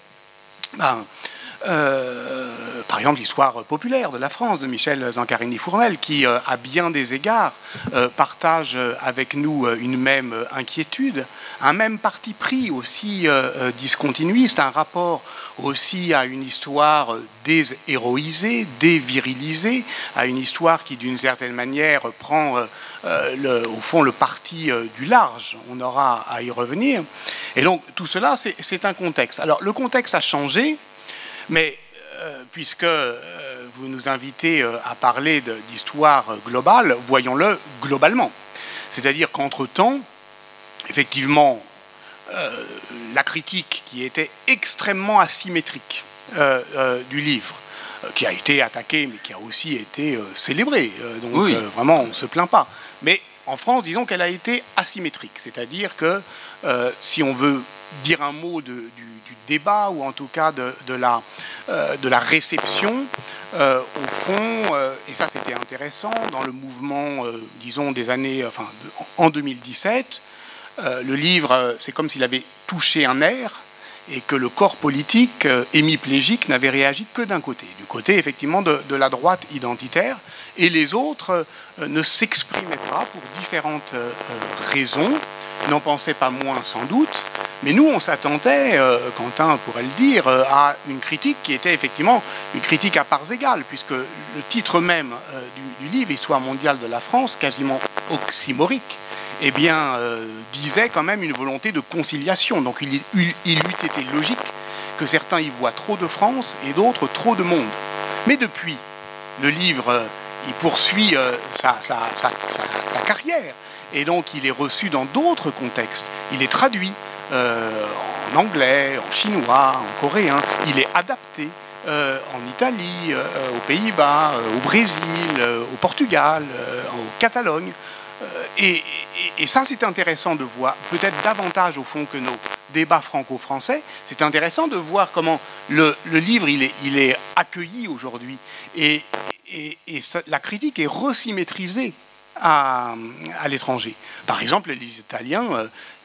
par exemple, l'histoire populaire de la France de Michel Zancarini-Fournel, qui, à bien des égards, partage avec nous une même inquiétude, un même parti pris aussi discontinuiste, un rapport aussi à une histoire déshéroïsée, dévirilisée, à une histoire qui, d'une certaine manière, prend au fond le parti du large. On aura à y revenir. Et donc, tout cela, c'est un contexte. Alors, le contexte a changé. Mais puisque vous nous invitez à parler d'histoire globale, voyons-le globalement. C'est-à-dire qu'entre-temps, effectivement, la critique qui était extrêmement asymétrique du livre, qui a été attaquée, mais qui a aussi été célébrée, donc oui. Vraiment, on ne se plaint pas. Mais en France, disons qu'elle a été asymétrique, c'est-à-dire que si on veut dire un mot du débat, ou en tout cas de la réception. Au fond, et ça c'était intéressant, dans le mouvement, disons, des années, en 2017, le livre, c'est comme s'il avait touché un nerf, et que le corps politique hémiplégique n'avait réagi que d'un côté, du côté effectivement de la droite identitaire, et les autres ne s'exprimaient pas pour différentes raisons, n'en pensaient pas moins sans doute, mais nous on s'attendait, Quentin pourrait le dire, à une critique qui était effectivement une critique à parts égales, puisque le titre même du livre, Histoire mondiale de la France, quasiment oxymorique, eh bien, disait quand même une volonté de conciliation. Donc il eût été logique que certains y voient trop de France et d'autres trop de monde. Mais depuis, le livre, il poursuit sa carrière, et donc il est reçu dans d'autres contextes. Il est traduit en anglais, en chinois, en coréen. Il est adapté en Italie, aux Pays-Bas, au Brésil, au Portugal, en Catalogne. Et ça, c'est intéressant de voir, peut-être davantage au fond que nos débats franco-français, c'est intéressant de voir comment le livre il est accueilli aujourd'hui. Et la critique est resymétrisée à l'étranger. Par exemple, les Italiens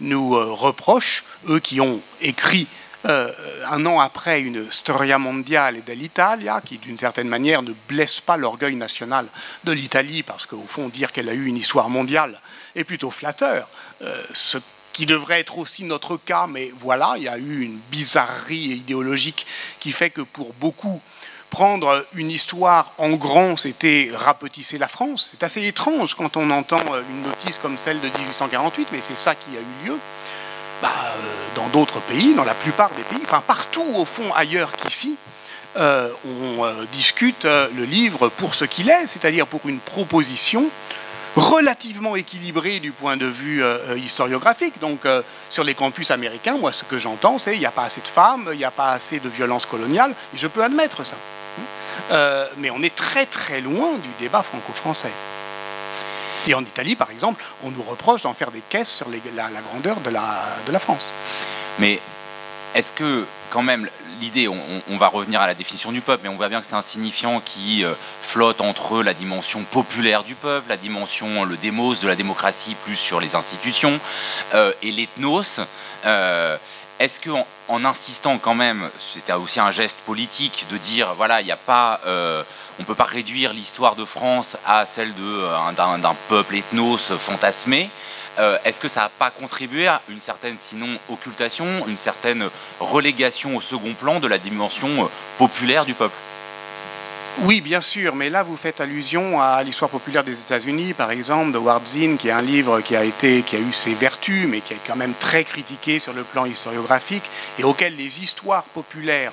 nous reprochent, eux qui ont écrit un an après une Storia Mondiale dell'Italia, qui d'une certaine manière ne blesse pas l'orgueil national de l'Italie, parce qu'au fond, dire qu'elle a eu une histoire mondiale est plutôt flatteur, ce qui devrait être aussi notre cas, mais voilà, il y a eu une bizarrerie idéologique qui fait que pour beaucoup, prendre une histoire en grand, c'était rapetisser la France. C'est assez étrange quand on entend une notice comme celle de 1848, mais c'est ça qui a eu lieu. Dans d'autres pays, dans la plupart des pays, enfin partout au fond ailleurs qu'ici, on discute le livre pour ce qu'il est, c'est-à-dire pour une proposition relativement équilibrée du point de vue historiographique. Donc sur les campus américains, moi ce que j'entends c'est il n'y a pas assez de femmes, il n'y a pas assez de violence coloniale, et je peux admettre ça. Mais on est très très loin du débat franco-français. Et en Italie, par exemple, on nous reproche d'en faire des caisses sur la grandeur de la France. Mais est-ce que, quand même, l'idée, on va revenir à la définition du peuple, mais on voit bien que c'est un signifiant qui flotte entre la dimension populaire du peuple, la dimension, le démos de la démocratie, plus sur les institutions, et l'ethnos. Est-ce qu'en insistant quand même, c'était aussi un geste politique de dire, voilà, il n'y a pas... on ne peut pas réduire l'histoire de France à celle d'un peuple ethnos fantasmé. Est-ce que ça n'a pas contribué à une certaine, sinon, occultation, une certaine relégation au second plan de la dimension populaire du peuple? Oui, bien sûr, mais là vous faites allusion à l'histoire populaire des États-Unis, par exemple, de Ward Zinn, qui est un livre qui a eu ses vertus, mais qui est quand même très critiqué sur le plan historiographique, et auquel les histoires populaires,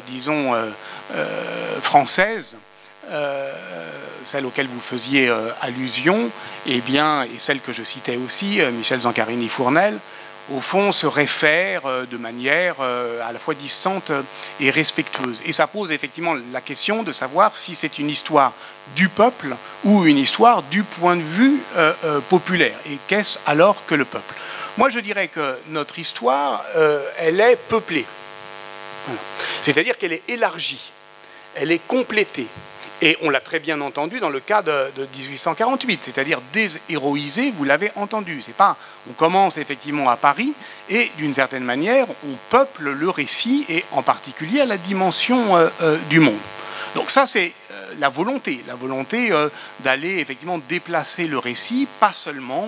disons, françaises, celles auxquelles vous faisiez allusion, et celles que je citais aussi, Michel Zancarini-Fournel, au fond, se réfèrent de manière à la fois distante et respectueuse. Et ça pose effectivement la question de savoir si c'est une histoire du peuple ou une histoire du point de vue populaire. Et qu'est-ce alors que le peuple? Moi, je dirais que notre histoire, elle est peuplée. Voilà. C'est-à-dire qu'elle est élargie, elle est complétée. Et on l'a très bien entendu dans le cas de 1848, c'est-à-dire déshéroïsé, vous l'avez entendu. C'est pas, on commence effectivement à Paris et d'une certaine manière, on peuple le récit et en particulier à la dimension du monde. Donc ça, c'est la volonté d'aller effectivement déplacer le récit, pas seulement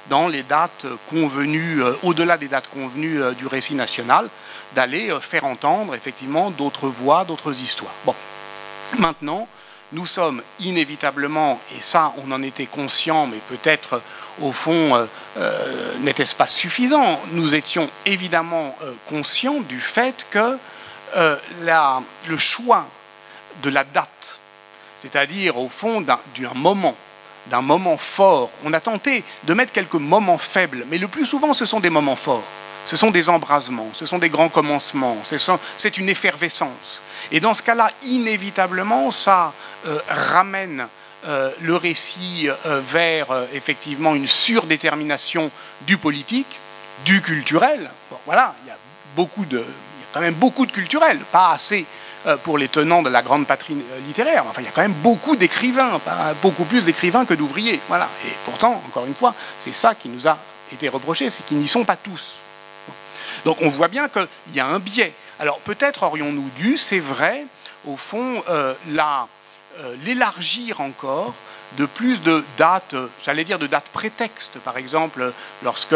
dans les dates convenues, au-delà des dates convenues du récit national, d'aller faire entendre effectivement d'autres voix, d'autres histoires. Bon, maintenant, nous sommes inévitablement, et ça on en était conscient, mais peut-être au fond n'était-ce pas suffisant, nous étions évidemment conscients du fait que le choix de la date, c'est-à-dire au fond d'un moment fort, on a tenté de mettre quelques moments faibles, mais le plus souvent ce sont des moments forts. Ce sont des embrasements, ce sont des grands commencements, c'est une effervescence. Et dans ce cas-là, inévitablement, ça ramène le récit vers effectivement une surdétermination du politique, du culturel. Bon, voilà, il y a quand même beaucoup de culturel, pas assez pour les tenants de la grande patrie littéraire. Enfin, il y a quand même beaucoup d'écrivains, beaucoup plus d'écrivains que d'ouvriers. Voilà. Et pourtant, encore une fois, c'est ça qui nous a été reproché, c'est qu'ils n'y sont pas tous. Donc on voit bien qu'il y a un biais. Alors peut-être aurions-nous dû, c'est vrai, au fond, l'élargir encore de plus de dates, j'allais dire de dates prétextes. Par exemple, lorsque,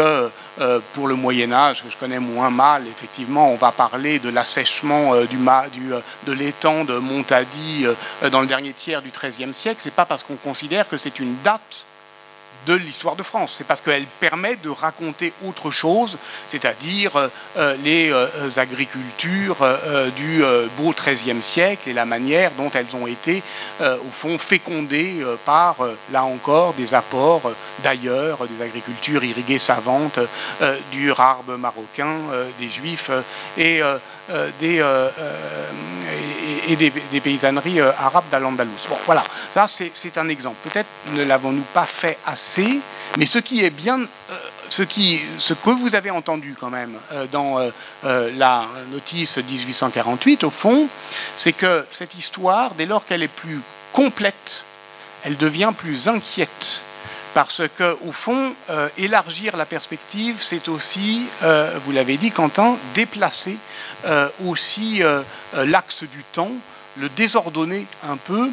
pour le Moyen-Âge, que je connais moins mal, effectivement, on va parler de l'assèchement de l'étang de Montady dans le dernier tiers du XIIIe siècle, c'est pas parce qu'on considère que c'est une date de l'histoire de France. C'est parce qu'elle permet de raconter autre chose, c'est-à-dire les agricultures du beau XIIIe siècle et la manière dont elles ont été, au fond, fécondées par, là encore, des apports d'ailleurs, des agricultures irriguées savantes, du rarbe marocain, des juifs et des paysanneries arabes d'Al-Andalus. Bon, voilà, ça c'est un exemple. Peut-être ne l'avons-nous pas fait assez, mais ce qui est bien, ce que vous avez entendu quand même dans la notice 1848, au fond, c'est que cette histoire, dès lors qu'elle est plus complète, elle devient plus inquiète. Parce que, au fond, élargir la perspective, c'est aussi, vous l'avez dit, Quentin, déplacer aussi l'axe du temps, le désordonner un peu.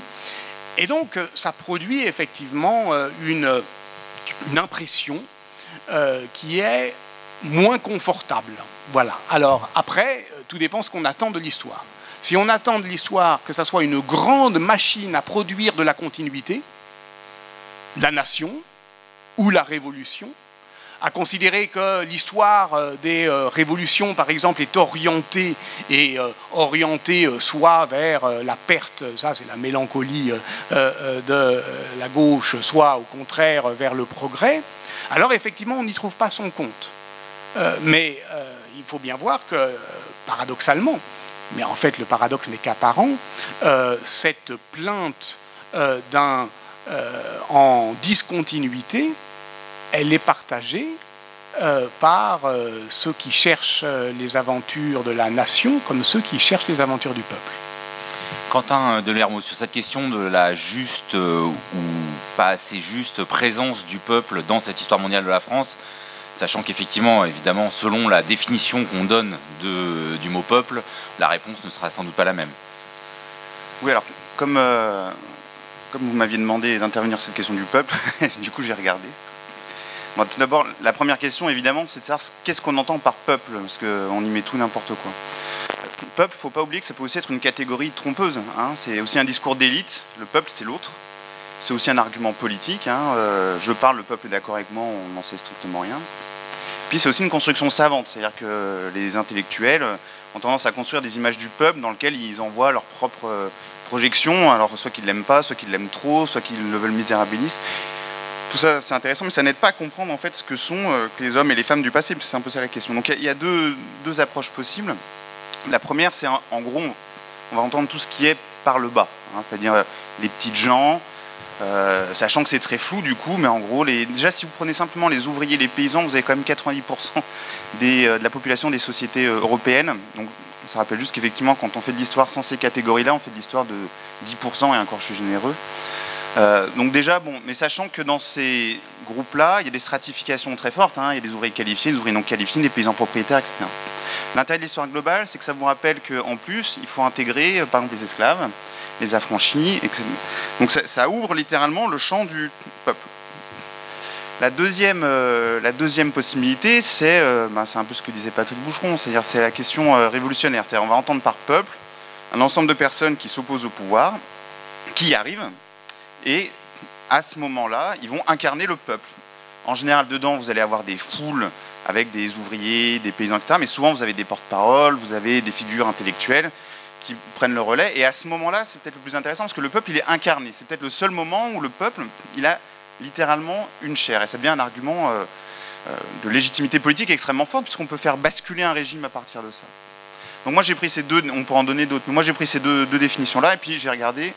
Et donc, ça produit effectivement une impression qui est moins confortable. Voilà. Alors, après, tout dépend ce qu'on attend de l'histoire. Si on attend de l'histoire que ça soit une grande machine à produire de la continuité, la nation ou la révolution, à considérer que l'histoire des révolutions, par exemple, est orientée soit vers la perte, ça c'est la mélancolie de la gauche, soit au contraire vers le progrès, alors effectivement on n'y trouve pas son compte. Mais il faut bien voir que, paradoxalement, mais en fait le paradoxe n'est qu'apparent, cette plainte en discontinuité, elle est partagée par ceux qui cherchent les aventures de la nation comme ceux qui cherchent les aventures du peuple. Quentin Delermo, sur cette question de la juste ou pas assez juste présence du peuple dans cette histoire mondiale de la France, sachant qu'effectivement, évidemment, selon la définition qu'on donne du mot peuple, la réponse ne sera sans doute pas la même. Oui, alors, comme vous m'aviez demandé d'intervenir sur cette question du peuple, du coup j'ai regardé. Bon, tout d'abord, la première question, évidemment, c'est de savoir qu'est-ce qu'on entend par peuple, parce qu'on y met tout n'importe quoi. Peuple, il ne faut pas oublier que ça peut aussi être une catégorie trompeuse. Hein. C'est aussi un discours d'élite. Le peuple, c'est l'autre. C'est aussi un argument politique. Hein. Je parle, le peuple est d'accord avec moi, on n'en sait strictement rien. Puis c'est aussi une construction savante, c'est-à-dire que les intellectuels ont tendance à construire des images du peuple dans lesquelles ils envoient leur propre projection, alors soit qu'ils ne l'aiment pas, soit qu'ils l'aiment trop, soit qu'ils le veulent misérabiliste. Tout ça, c'est intéressant, mais ça n'aide pas à comprendre en fait ce que sont les hommes et les femmes du passé, c'est un peu ça la question. Donc il y a deux approches possibles. La première, c'est en gros, on va entendre tout ce qui est par le bas, hein, c'est-à-dire les petites gens, sachant que c'est très flou du coup, mais en gros, déjà si vous prenez simplement les ouvriers, les paysans, vous avez quand même 90% de la population des sociétés européennes. Donc ça rappelle juste qu'effectivement, quand on fait de l'histoire sans ces catégories-là, on fait de l'histoire de 10%, et encore je suis généreux. Donc déjà, bon, mais sachant que dans ces groupes-là, il y a des stratifications très fortes, hein, il y a des ouvriers qualifiés, des ouvriers non qualifiés, des paysans propriétaires, etc. L'intérêt de l'histoire globale, c'est que ça vous rappelle qu'en plus, il faut intégrer, par exemple, les esclaves, les affranchis, etc. Donc ça ouvre littéralement le champ du peuple. La deuxième possibilité, c'est un peu ce que disait Patrick Boucheron, c'est-à-dire c'est la question révolutionnaire. C'est-à-dire on va entendre par peuple un ensemble de personnes qui s'opposent au pouvoir, qui y arrivent, et à ce moment-là, ils vont incarner le peuple. En général, dedans, vous allez avoir des foules avec des ouvriers, des paysans, etc. Mais souvent, vous avez des porte-paroles, vous avez des figures intellectuelles qui prennent le relais. Et à ce moment-là, c'est peut-être le plus intéressant, parce que le peuple, il est incarné. C'est peut-être le seul moment où le peuple, il a littéralement une chair. Et ça devient un argument de légitimité politique extrêmement fort, puisqu'on peut faire basculer un régime à partir de ça. Donc moi, j'ai pris ces deux, on pourra en donner d'autres, mais moi, j'ai pris ces deux définitions-là, et puis j'ai regardé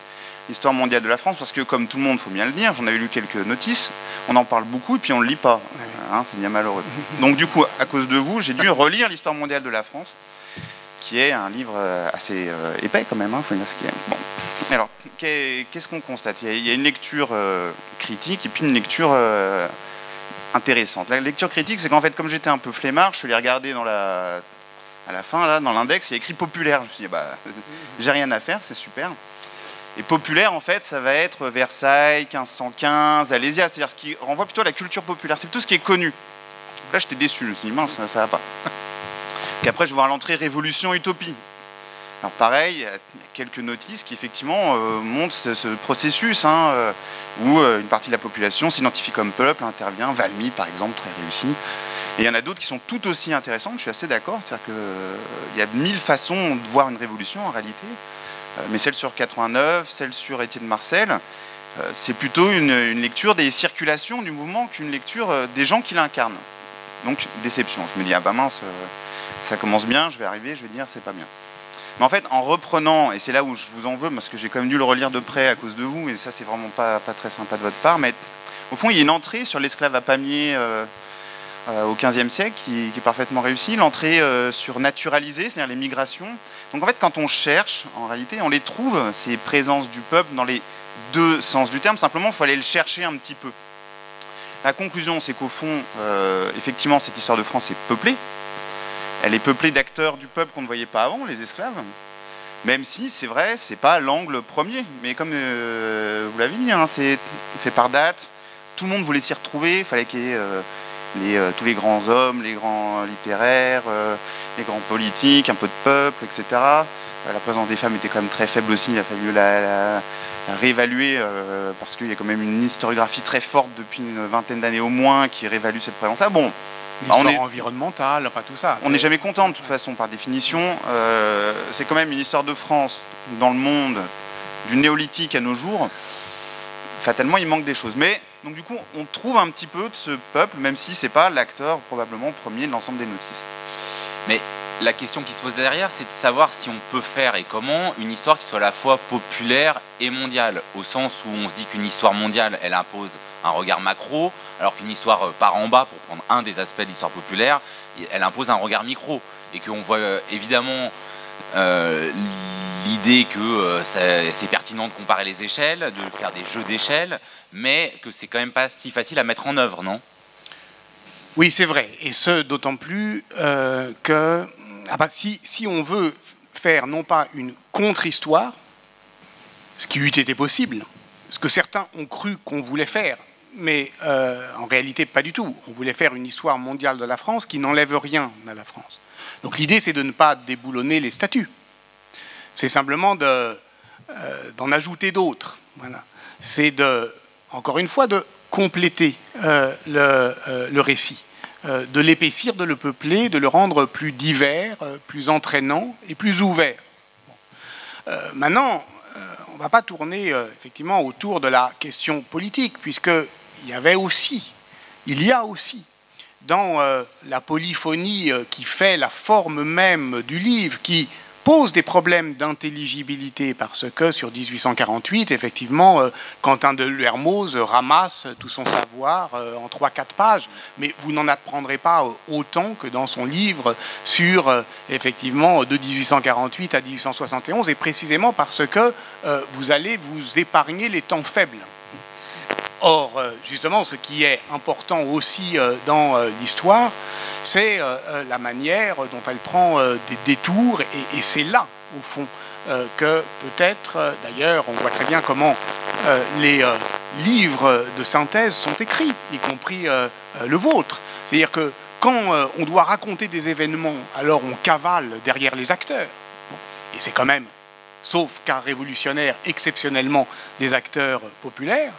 l'histoire mondiale de la France, parce que comme tout le monde, il faut bien le dire, j'en avais lu quelques notices, on en parle beaucoup et puis on ne le lit pas. Hein, c'est bien malheureux. Donc du coup, à cause de vous, j'ai dû relire l'histoire mondiale de la France, qui est un livre assez épais quand même, faut dire ce qu'il y a. Bon. Alors, qu'est-ce qu'on constate? Il y a une lecture critique et puis une lecture intéressante. La lecture critique, c'est qu'en fait, comme j'étais un peu flemmard, je suis allé regarder à la fin, là, dans l'index, il y a écrit populaire. Je me suis dit, bah, j'ai rien à faire, c'est super. Et populaire, en fait, ça va être Versailles, 1515, Alésia, c'est-à-dire ce qui renvoie plutôt à la culture populaire. C'est tout ce qui est connu. Là, j'étais déçu, je me suis dit, mince, ça va pas. Puis après, je vais voir l'entrée Révolution, Utopie. Alors pareil, il y a quelques notices qui effectivement montrent ce processus où une partie de la population s'identifie comme peuple, intervient, Valmy par exemple, très réussi. Et il y en a d'autres qui sont tout aussi intéressantes, je suis assez d'accord, c'est-à-dire qu'il y a 1000 façons de voir une révolution en réalité, mais celle sur 89, celle sur Étienne Marcel, c'est plutôt une lecture des circulations du mouvement qu'une lecture des gens qui l'incarnent. Donc déception, je me dis, ah bah mince, ça commence bien, je vais arriver, je vais dire, c'est pas bien. Mais en fait, en reprenant, et c'est là où je vous en veux, parce que j'ai quand même dû le relire de près à cause de vous, et ça c'est vraiment pas très sympa de votre part, mais au fond il y a une entrée sur l'esclave à Pamiers au XVe siècle qui est parfaitement réussie, l'entrée sur naturalisé, c'est-à-dire les migrations. Donc en fait quand on cherche, en réalité, on les trouve, ces présences du peuple, dans les deux sens du terme, simplement il faut aller le chercher un petit peu. La conclusion, c'est qu'au fond, effectivement, cette histoire de France est peuplée. Elle est peuplée d'acteurs du peuple qu'on ne voyait pas avant, les esclaves. Même si, c'est vrai, c'est pas l'angle premier. Mais comme vous l'avez dit, c'est fait par date. Tout le monde voulait s'y retrouver. Il fallait qu'il y ait tous les grands hommes, les grands littéraires, les grands politiques, un peu de peuple, etc. La présence des femmes était quand même très faible aussi. Il a fallu la réévaluer parce qu'il y a quand même une historiographie très forte depuis une vingtaine d'années au moins qui réévalue cette présence-là. Bon. L'histoire environnementale, enfin tout ça. On n'est jamais content de toute façon, par définition. C'est quand même une histoire de France dans le monde, du néolithique à nos jours. Fatalement, il manque des choses. Mais, donc du coup, on trouve un petit peu de ce peuple, même si c'est pas l'acteur probablement premier de l'ensemble des notices. Mais la question qui se pose derrière, c'est de savoir si on peut faire et comment une histoire qui soit à la fois populaire et mondiale, au sens où on se dit qu'une histoire mondiale, elle impose un regard macro, alors qu'une histoire par en bas, pour prendre un des aspects de l'histoire populaire, elle impose un regard micro, et qu'on voit évidemment l'idée que c'est pertinent de comparer les échelles, de faire des jeux d'échelles, mais que c'est quand même pas si facile à mettre en œuvre, non? Oui, c'est vrai, et ce d'autant plus que si on veut faire non pas une contre-histoire, ce qui eût été possible, ce que certains ont cru qu'on voulait faire, mais en réalité pas du tout. On voulait faire une histoire mondiale de la France qui n'enlève rien à la France. Donc l'idée c'est de ne pas déboulonner les statuts. C'est simplement d'en ajouter d'autres. Voilà. C'est encore une fois de compléter le récit, de l'épaissir, de le peupler, de le rendre plus divers, plus entraînant et plus ouvert. Bon. Maintenant, on ne va pas tourner effectivement autour de la question politique, puisqu'il y a aussi dans la polyphonie qui fait la forme même du livre, qui pose des problèmes d'intelligibilité, parce que sur 1848, effectivement, Quentin de Lermoz ramasse tout son savoir en 3-4 pages, mais vous n'en apprendrez pas autant que dans son livre sur, effectivement, de 1848 à 1871, et précisément parce que vous allez vous épargner les temps faibles. Or, justement, ce qui est important aussi dans l'histoire, c'est la manière dont elle prend des détours, et c'est là, au fond, que peut-être, d'ailleurs, on voit très bien comment les livres de synthèse sont écrits, y compris le vôtre. C'est-à-dire que quand on doit raconter des événements, alors on cavale derrière les acteurs. Et c'est quand même, sauf cas révolutionnaire, exceptionnellement des acteurs populaires.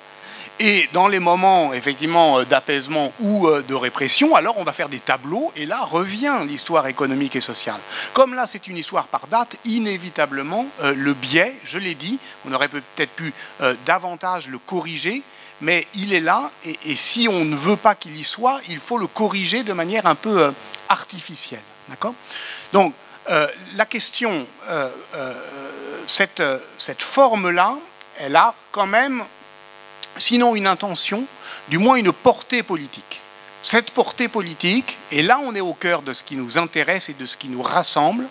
Et dans les moments, effectivement, d'apaisement ou de répression, alors on va faire des tableaux, et là revient l'histoire économique et sociale. Comme là, c'est une histoire par date, inévitablement, le biais, je l'ai dit, on aurait peut-être pu davantage le corriger, mais il est là, et si on ne veut pas qu'il y soit, il faut le corriger de manière un peu artificielle. D'accord ? Donc, la question, cette forme-là, elle a quand même, sinon une intention, du moins une portée politique. Cette portée politique, et là on est au cœur de ce qui nous intéresse et de ce qui nous rassemble,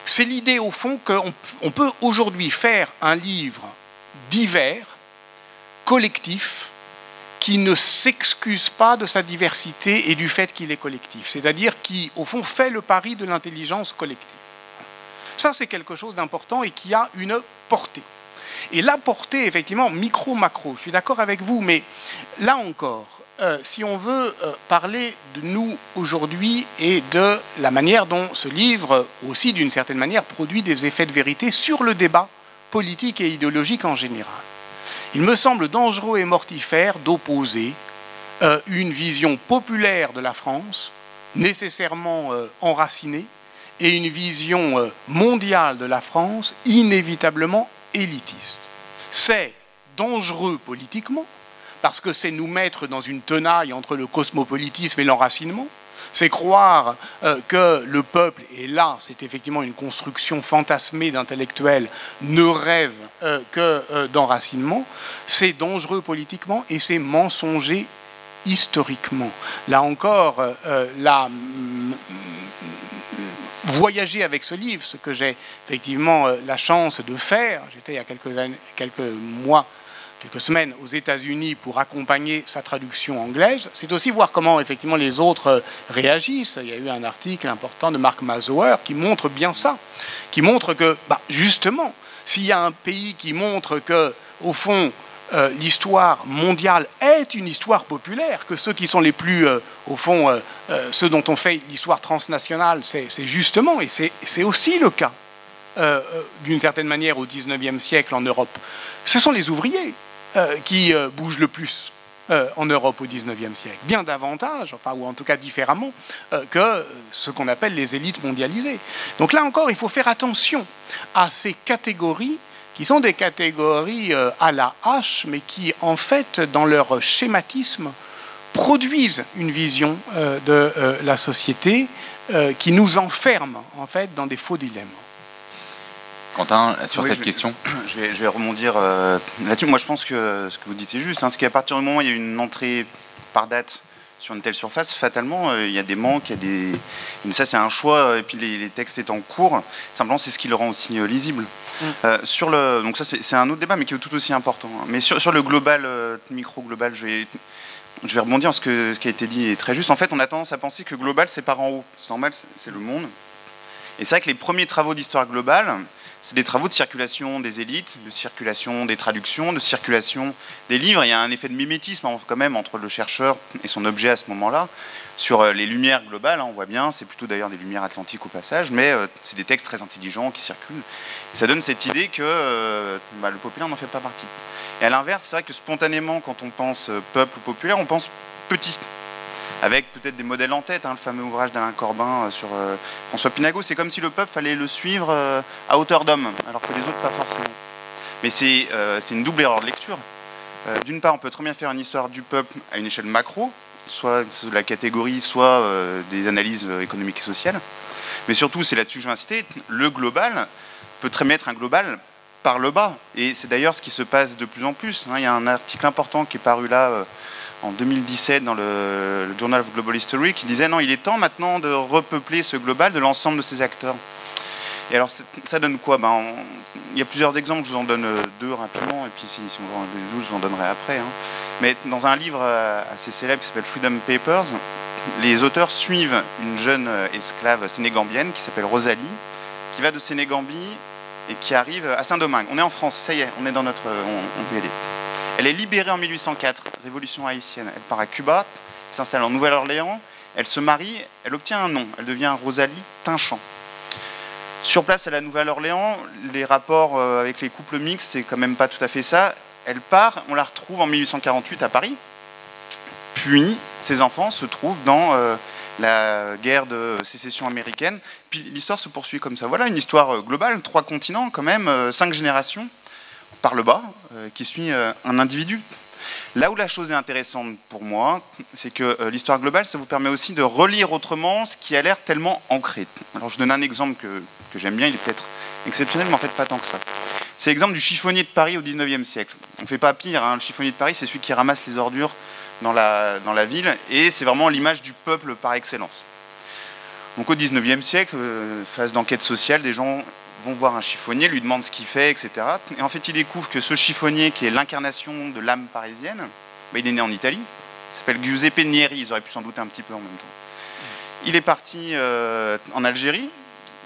c'est l'idée au fond qu'on peut aujourd'hui faire un livre divers, collectif, qui ne s'excuse pas de sa diversité et du fait qu'il est collectif, c'est-à-dire qui, au fond, fait le pari de l'intelligence collective. Ça, c'est quelque chose d'important et qui a une portée. Et la portée, effectivement, micro-macro, je suis d'accord avec vous, mais là encore, si on veut parler de nous aujourd'hui et de la manière dont ce livre, aussi d'une certaine manière, produit des effets de vérité sur le débat politique et idéologique en général, il me semble dangereux et mortifère d'opposer une vision populaire de la France, nécessairement enracinée, et une vision mondiale de la France, inévitablement élitiste. C'est dangereux politiquement, parce que c'est nous mettre dans une tenaille entre le cosmopolitisme et l'enracinement. C'est croire que le peuple, et là c'est effectivement une construction fantasmée d'intellectuels, ne rêve que d'enracinement. C'est dangereux politiquement et c'est mensonger historiquement. Là encore, voyager avec ce livre, ce que j'ai effectivement la chance de faire, j'étais il y a quelques semaines aux États-Unis pour accompagner sa traduction anglaise, c'est aussi voir comment effectivement les autres réagissent. Il y a eu un article important de Mark Mazauer qui montre bien ça, qui montre que justement, s'il y a un pays qui montre que, au fond, l'histoire mondiale est une histoire populaire, que ceux qui sont les plus, au fond, ceux dont on fait l'histoire transnationale, c'est justement, et c'est aussi le cas, d'une certaine manière, au XIXe siècle en Europe, ce sont les ouvriers qui bougent le plus en Europe au XIXe siècle, bien davantage, enfin, ou en tout cas différemment, que ce qu'on appelle les élites mondialisées. Donc là encore, il faut faire attention à ces catégories qui sont des catégories à la hache, mais qui, en fait, dans leur schématisme, produisent une vision de la société qui nous enferme, en fait, dans des faux dilemmes. Quentin, sur cette question. Je vais rebondir là-dessus. Moi, je pense que ce que vous dites est juste. C'est qu'à partir du moment où il y a une entrée par date sur une telle surface, fatalement, il y a des manques, ça, c'est un choix. Et puis, les textes étant courts, simplement, c'est ce qui le rend aussi lisible. Donc ça, c'est un autre débat, mais qui est tout aussi important. Mais sur le global, micro-global, je vais rebondir parce que ce qui a été dit est très juste. En fait, on a tendance à penser que global, c'est par en haut. C'est normal, c'est le monde. Et c'est vrai que les premiers travaux d'histoire globale, c'est des travaux de circulation des élites, de circulation des traductions, de circulation des livres. Il y a un effet de mimétisme quand même entre le chercheur et son objet à ce moment-là. Sur les lumières globales, on voit bien, c'est plutôt d'ailleurs des lumières atlantiques au passage, mais c'est des textes très intelligents qui circulent. Et ça donne cette idée que le populaire n'en fait pas partie. Et à l'inverse, c'est vrai que spontanément, quand on pense peuple populaire, on pense petit. Avec peut-être des modèles en tête, le fameux ouvrage d'Alain Corbin sur François Pinago. C'est comme si le peuple fallait le suivre à hauteur d'homme, alors que les autres pas forcément. Mais c'est une double erreur de lecture. D'une part, on peut très bien faire une histoire du peuple à une échelle macro, soit de la catégorie, soit des analyses économiques et sociales. Mais surtout, c'est là-dessus que je vais insister, le global peut très bien être un global par le bas. Et c'est d'ailleurs ce qui se passe de plus en plus. Il y a un article important qui est paru là en 2017 dans le Journal of Global History qui disait non, il est temps maintenant de repeupler ce global de l'ensemble de ses acteurs. Et alors ça donne quoi? Il y a plusieurs exemples, je vous en donne deux rapidement, et puis si on veut en donner 12, je vous en donnerai après. Mais dans un livre assez célèbre qui s'appelle Freedom Papers, les auteurs suivent une jeune esclave sénégambienne qui s'appelle Rosalie, qui va de Sénégambie et qui arrive à Saint-Domingue. On est en France, ça y est, on est dans notre... on peut y aller. Elle est libérée en 1804, révolution haïtienne. Elle part à Cuba, s'installe en Nouvelle-Orléans, elle se marie, elle obtient un nom, elle devient Rosalie Tinchamp. Sur place à la Nouvelle-Orléans, les rapports avec les couples mixtes, c'est quand même pas tout à fait ça. Elle part, on la retrouve en 1848 à Paris, puis ses enfants se trouvent dans la guerre de sécession américaine, puis l'histoire se poursuit comme ça. Voilà une histoire globale, 3 continents quand même, 5 générations, par le bas, qui suit un individu. Là où la chose est intéressante pour moi, c'est que l'histoire globale, ça vous permet aussi de relire autrement ce qui a l'air tellement ancré. Alors je donne un exemple que j'aime bien, il est peut-être exceptionnel, mais en fait pas tant que ça. C'est l'exemple du chiffonnier de Paris au 19e siècle. On ne fait pas pire, hein. Le chiffonnier de Paris, c'est celui qui ramasse les ordures dans la ville, et c'est vraiment l'image du peuple par excellence. Donc au 19e siècle, phase d'enquête sociale, des gens vont voir un chiffonnier, lui demandent ce qu'il fait, etc. Et en fait, ils découvrent que ce chiffonnier, qui est l'incarnation de l'âme parisienne, bah, il est né en Italie. Il s'appelle Giuseppe Nieri, ils auraient pu s'en douter un petit peu en même temps. Il est parti en Algérie,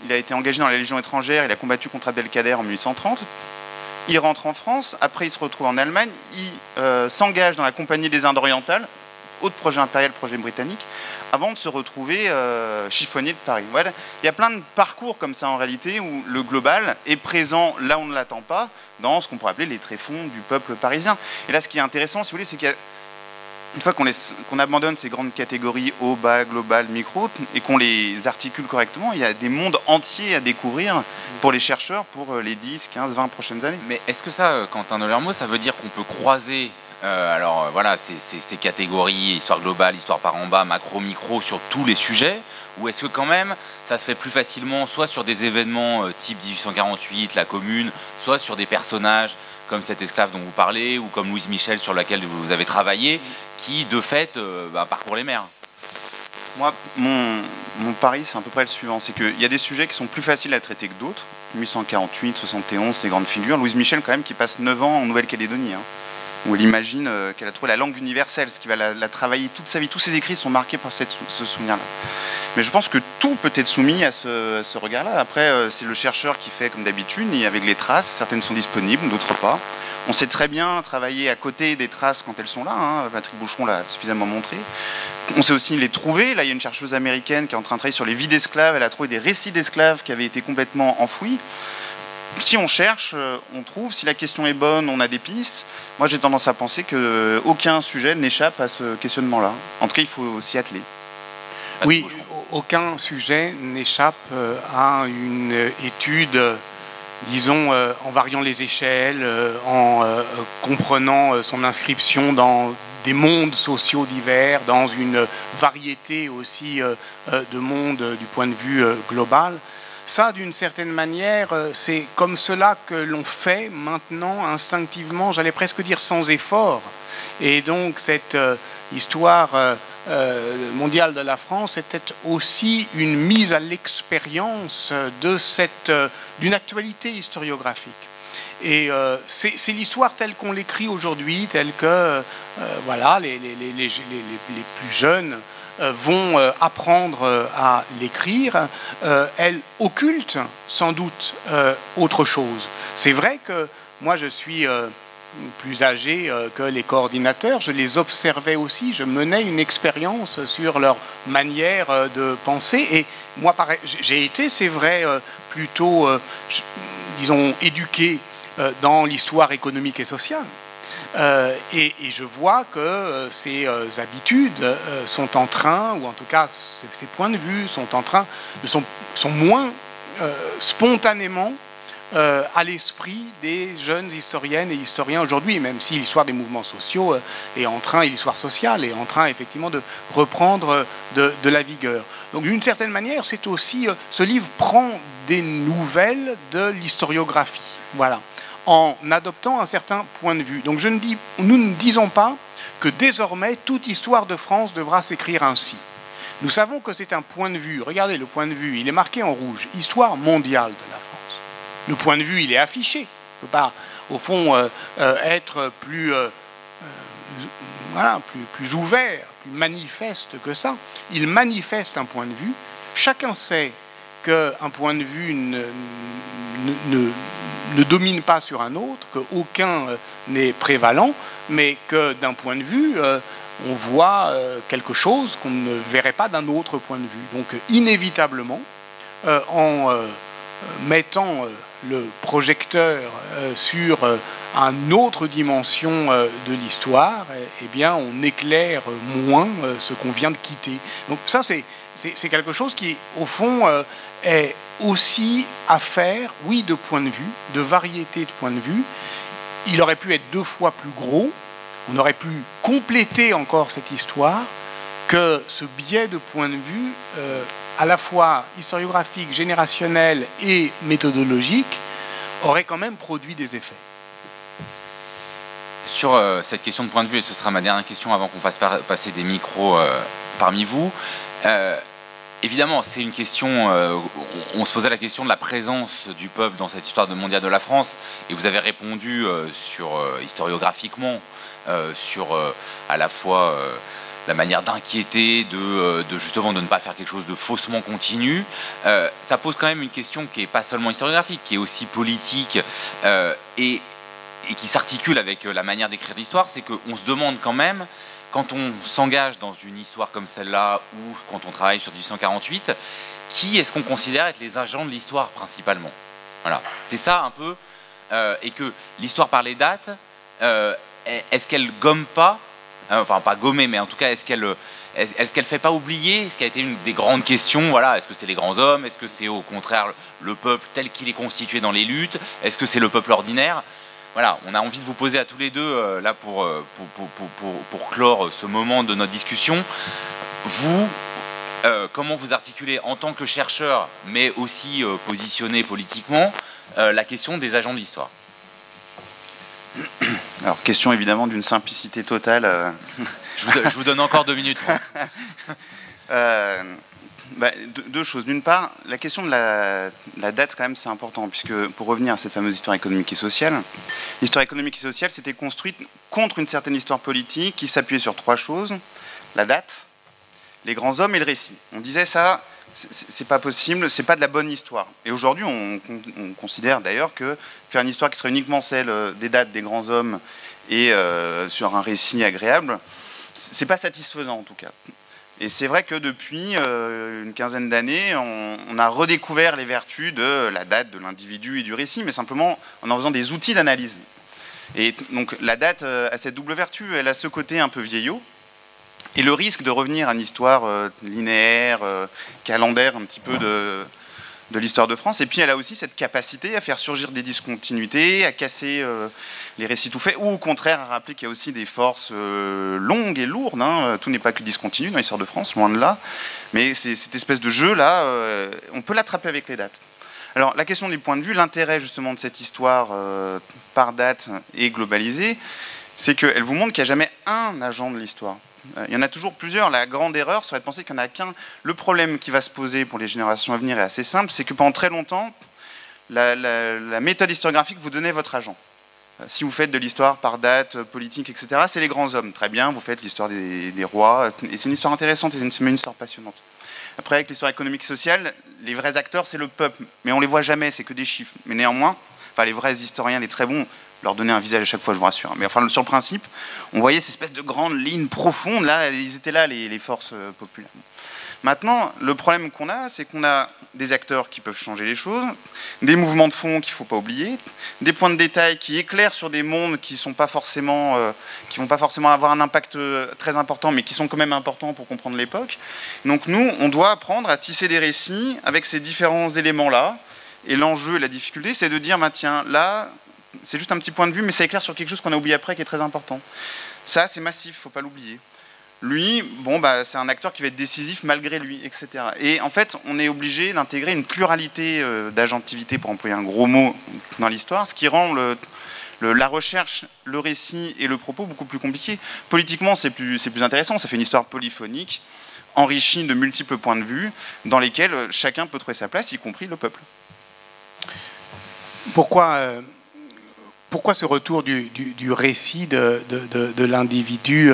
il a été engagé dans la Légion étrangère, il a combattu contre Abdelkader en 1830. Il rentre en France, après il se retrouve en Allemagne, il s'engage dans la Compagnie des Indes orientales, autre projet impérial, projet britannique, avant de se retrouver chiffonnier de Paris. Voilà. Il y a plein de parcours comme ça en réalité, où le global est présent là où on ne l'attend pas, dans ce qu'on pourrait appeler les tréfonds du peuple parisien. Et là, ce qui est intéressant, si vous voulez, c'est qu'une fois qu'on abandonne ces grandes catégories haut, bas, global, micro, et qu'on les articule correctement, il y a des mondes entiers à découvrir pour les chercheurs pour les 10, 15, 20 prochaines années. Mais est-ce que ça, Quentin Delermo, ça veut dire qu'on peut croiser voilà, ces catégories, histoire globale, histoire par en bas, macro, micro, sur tous les sujets? Ou est-ce que quand même, ça se fait plus facilement, soit sur des événements type 1848, la Commune, soit sur des personnages comme cet esclave dont vous parlez, ou comme Louise Michel sur laquelle vous avez travaillé, qui de fait parcourt les mers? Moi, mon pari, c'est à peu près le suivant, c'est qu'il y a des sujets qui sont plus faciles à traiter que d'autres. 1848, 71, ces grandes figures. Louise Michel, quand même, qui passe 9 ans en Nouvelle-Calédonie, hein, où elle imagine qu'elle a trouvé la langue universelle, ce qui va la travailler toute sa vie. Tous ses écrits sont marqués par ce souvenir-là. Mais je pense que tout peut être soumis à ce regard-là. Après, c'est le chercheur qui fait comme d'habitude, avec les traces. Certaines sont disponibles, d'autres pas. On sait très bien travailler à côté des traces quand elles sont là. Hein. Patrick Boucheron l'a suffisamment montré. On sait aussi les trouver. Là, il y a une chercheuse américaine qui est en train de travailler sur les vies d'esclaves. Elle a trouvé des récits d'esclaves qui avaient été complètement enfouis. Si on cherche, on trouve. Si la question est bonne, on a des pistes. Moi, j'ai tendance à penser qu'aucun sujet n'échappe à ce questionnement-là. En tout cas, il faut s'y atteler. Oui, aucun sujet n'échappe à une étude, disons, en variant les échelles, en comprenant son inscription dans des mondes sociaux divers, dans une variété aussi de mondes du point de vue global. Ça, d'une certaine manière, c'est comme cela que l'on fait maintenant instinctivement, j'allais presque dire sans effort. Et donc cette histoire mondiale de la France était aussi une mise à l'expérience d'une actualité historiographique. Et c'est l'histoire telle qu'on l'écrit aujourd'hui, telle que voilà, les plus jeunes vont apprendre à l'écrire. Elle occulte sans doute autre chose. C'est vrai que moi je suis plus âgé que les coordinateurs, je les observais aussi, je menais une expérience sur leur manière de penser. Et moi, j'ai été, c'est vrai, plutôt, disons, éduqué dans l'histoire économique et sociale. Et je vois que ces habitudes sont en train, ou en tout cas ces points de vue sont moins spontanément à l'esprit des jeunes historiennes et historiens aujourd'hui, même si l'histoire des mouvements sociaux est en train, et l'histoire sociale est en train effectivement de reprendre de la vigueur. Donc d'une certaine manière, c'est aussi, ce livre prend des nouvelles de l'historiographie, voilà, en adoptant un certain point de vue. Donc nous ne disons pas que désormais toute histoire de France devra s'écrire ainsi. Nous savons que c'est un point de vue. Regardez le point de vue, il est marqué en rouge, histoire mondiale de la France. Le point de vue, il est affiché. Il ne peut pas, au fond, être plus ouvert, plus manifeste que ça. Il manifeste un point de vue. Chacun sait qu'un point de vue ne domine pas sur un autre, qu'aucun n'est prévalent, mais que d'un point de vue, on voit quelque chose qu'on ne verrait pas d'un autre point de vue. Donc inévitablement, en mettant le projecteur sur une autre dimension de l'histoire, eh bien, on éclaire moins ce qu'on vient de quitter. Donc ça, c'est quelque chose qui, au fond, est aussi à faire, oui, de point de vue, de variété de points de vue. Il aurait pu être 2 fois plus gros, on aurait pu compléter encore cette histoire, que ce biais de point de vue, à la fois historiographique, générationnel et méthodologique, aurait quand même produit des effets. Sur cette question de point de vue, et ce sera ma dernière question avant qu'on fasse passer des micros parmi vous, évidemment, c'est une question, on se posait la question de la présence du peuple dans cette histoire de mondiale de la France, et vous avez répondu historiographiquement sur à la fois la manière d'inquiéter, justement de ne pas faire quelque chose de faussement continu. Ça pose quand même une question qui n'est pas seulement historiographique, qui est aussi politique et qui s'articule avec la manière d'écrire l'histoire, c'est qu'on se demande quand même, quand on s'engage dans une histoire comme celle-là, ou quand on travaille sur 1848, qui est-ce qu'on considère être les agents de l'histoire principalement? Voilà, c'est ça un peu, et que l'histoire par les dates, est-ce qu'elle gomme pas, enfin pas gommer, mais en tout cas, est-ce qu'elle fait pas oublier ce qui a été une des grandes questions, voilà, est-ce que c'est les grands hommes, est-ce que c'est au contraire le peuple tel qu'il est constitué dans les luttes, est-ce que c'est le peuple ordinaire? Voilà, on a envie de vous poser à tous les deux, là, pour clore ce moment de notre discussion, vous, comment vous articulez en tant que chercheur, mais aussi positionné politiquement, la question des agents de l'histoire? Alors, question évidemment d'une simplicité totale. Je vous donne encore 2 minutes 30. Deux choses. D'une part, la question de la date, quand même, c'est important, puisque pour revenir à cette fameuse histoire économique et sociale, l'histoire économique et sociale s'était construite contre une certaine histoire politique qui s'appuyait sur 3 choses: la date, les grands hommes et le récit. On disait ça, c'est pas possible, c'est pas de la bonne histoire. Et aujourd'hui, on considère d'ailleurs que faire une histoire qui serait uniquement celle des dates, des grands hommes et sur un récit agréable, c'est pas satisfaisant en tout cas. Et c'est vrai que depuis une quinzaine d'années, on a redécouvert les vertus de la date, de l'individu et du récit, mais simplement en faisant des outils d'analyse. Et donc la date a cette double vertu, elle a ce côté un peu vieillot, et le risque de revenir à une histoire linéaire, calendaire un petit peu de l'histoire de France, et puis elle a aussi cette capacité à faire surgir des discontinuités, à casser les récits tout faits, ou au contraire à rappeler qu'il y a aussi des forces longues et lourdes, hein. Tout n'est pas que discontinu dans l'histoire de France, loin de là, mais cette espèce de jeu-là, on peut l'attraper avec les dates. Alors la question du point de vue, l'intérêt justement de cette histoire par date et globalisée, c'est qu'elle vous montre qu'il n'y a jamais un agent de l'histoire. Il y en a toujours plusieurs. La grande erreur serait de penser qu'il n'y en a qu'un. Le problème qui va se poser pour les générations à venir est assez simple, c'est que pendant très longtemps, la méthode historiographique vous donnait votre agent. Si vous faites de l'histoire par date, politique, etc., c'est les grands hommes. Très bien, vous faites l'histoire des rois, et c'est une histoire intéressante, et c'est une histoire passionnante. Après, avec l'histoire économique et sociale, les vrais acteurs, c'est le peuple. Mais on ne les voit jamais, c'est que des chiffres. Mais néanmoins, enfin, les vrais historiens, les très bons, leur donner un visage à chaque fois, je vous rassure. Mais enfin, sur le principe, on voyait cette espèce de grande ligne profonde, là, ils étaient là, les forces populaires. Maintenant, le problème qu'on a, c'est qu'on a des acteurs qui peuvent changer les choses, des mouvements de fond qu'il ne faut pas oublier, des points de détail qui éclairent sur des mondes qui vont pas forcément avoir un impact très important, mais qui sont quand même importants pour comprendre l'époque. Donc nous, on doit apprendre à tisser des récits avec ces différents éléments-là. Et l'enjeu et la difficulté, c'est de dire, bah, tiens, là, c'est juste un petit point de vue, mais ça éclaire sur quelque chose qu'on a oublié après, qui est très important. Ça, c'est massif, il ne faut pas l'oublier. Lui, bon, bah, c'est un acteur qui va être décisif malgré lui, etc. Et en fait, on est obligé d'intégrer une pluralité d'agentivité, pour employer un gros mot dans l'histoire, ce qui rend la recherche, le récit et le propos beaucoup plus compliqués. Politiquement, c'est plus intéressant, ça fait une histoire polyphonique, enrichie de multiples points de vue, dans lesquels chacun peut trouver sa place, y compris le peuple. Pourquoi ce retour du récit de l'individu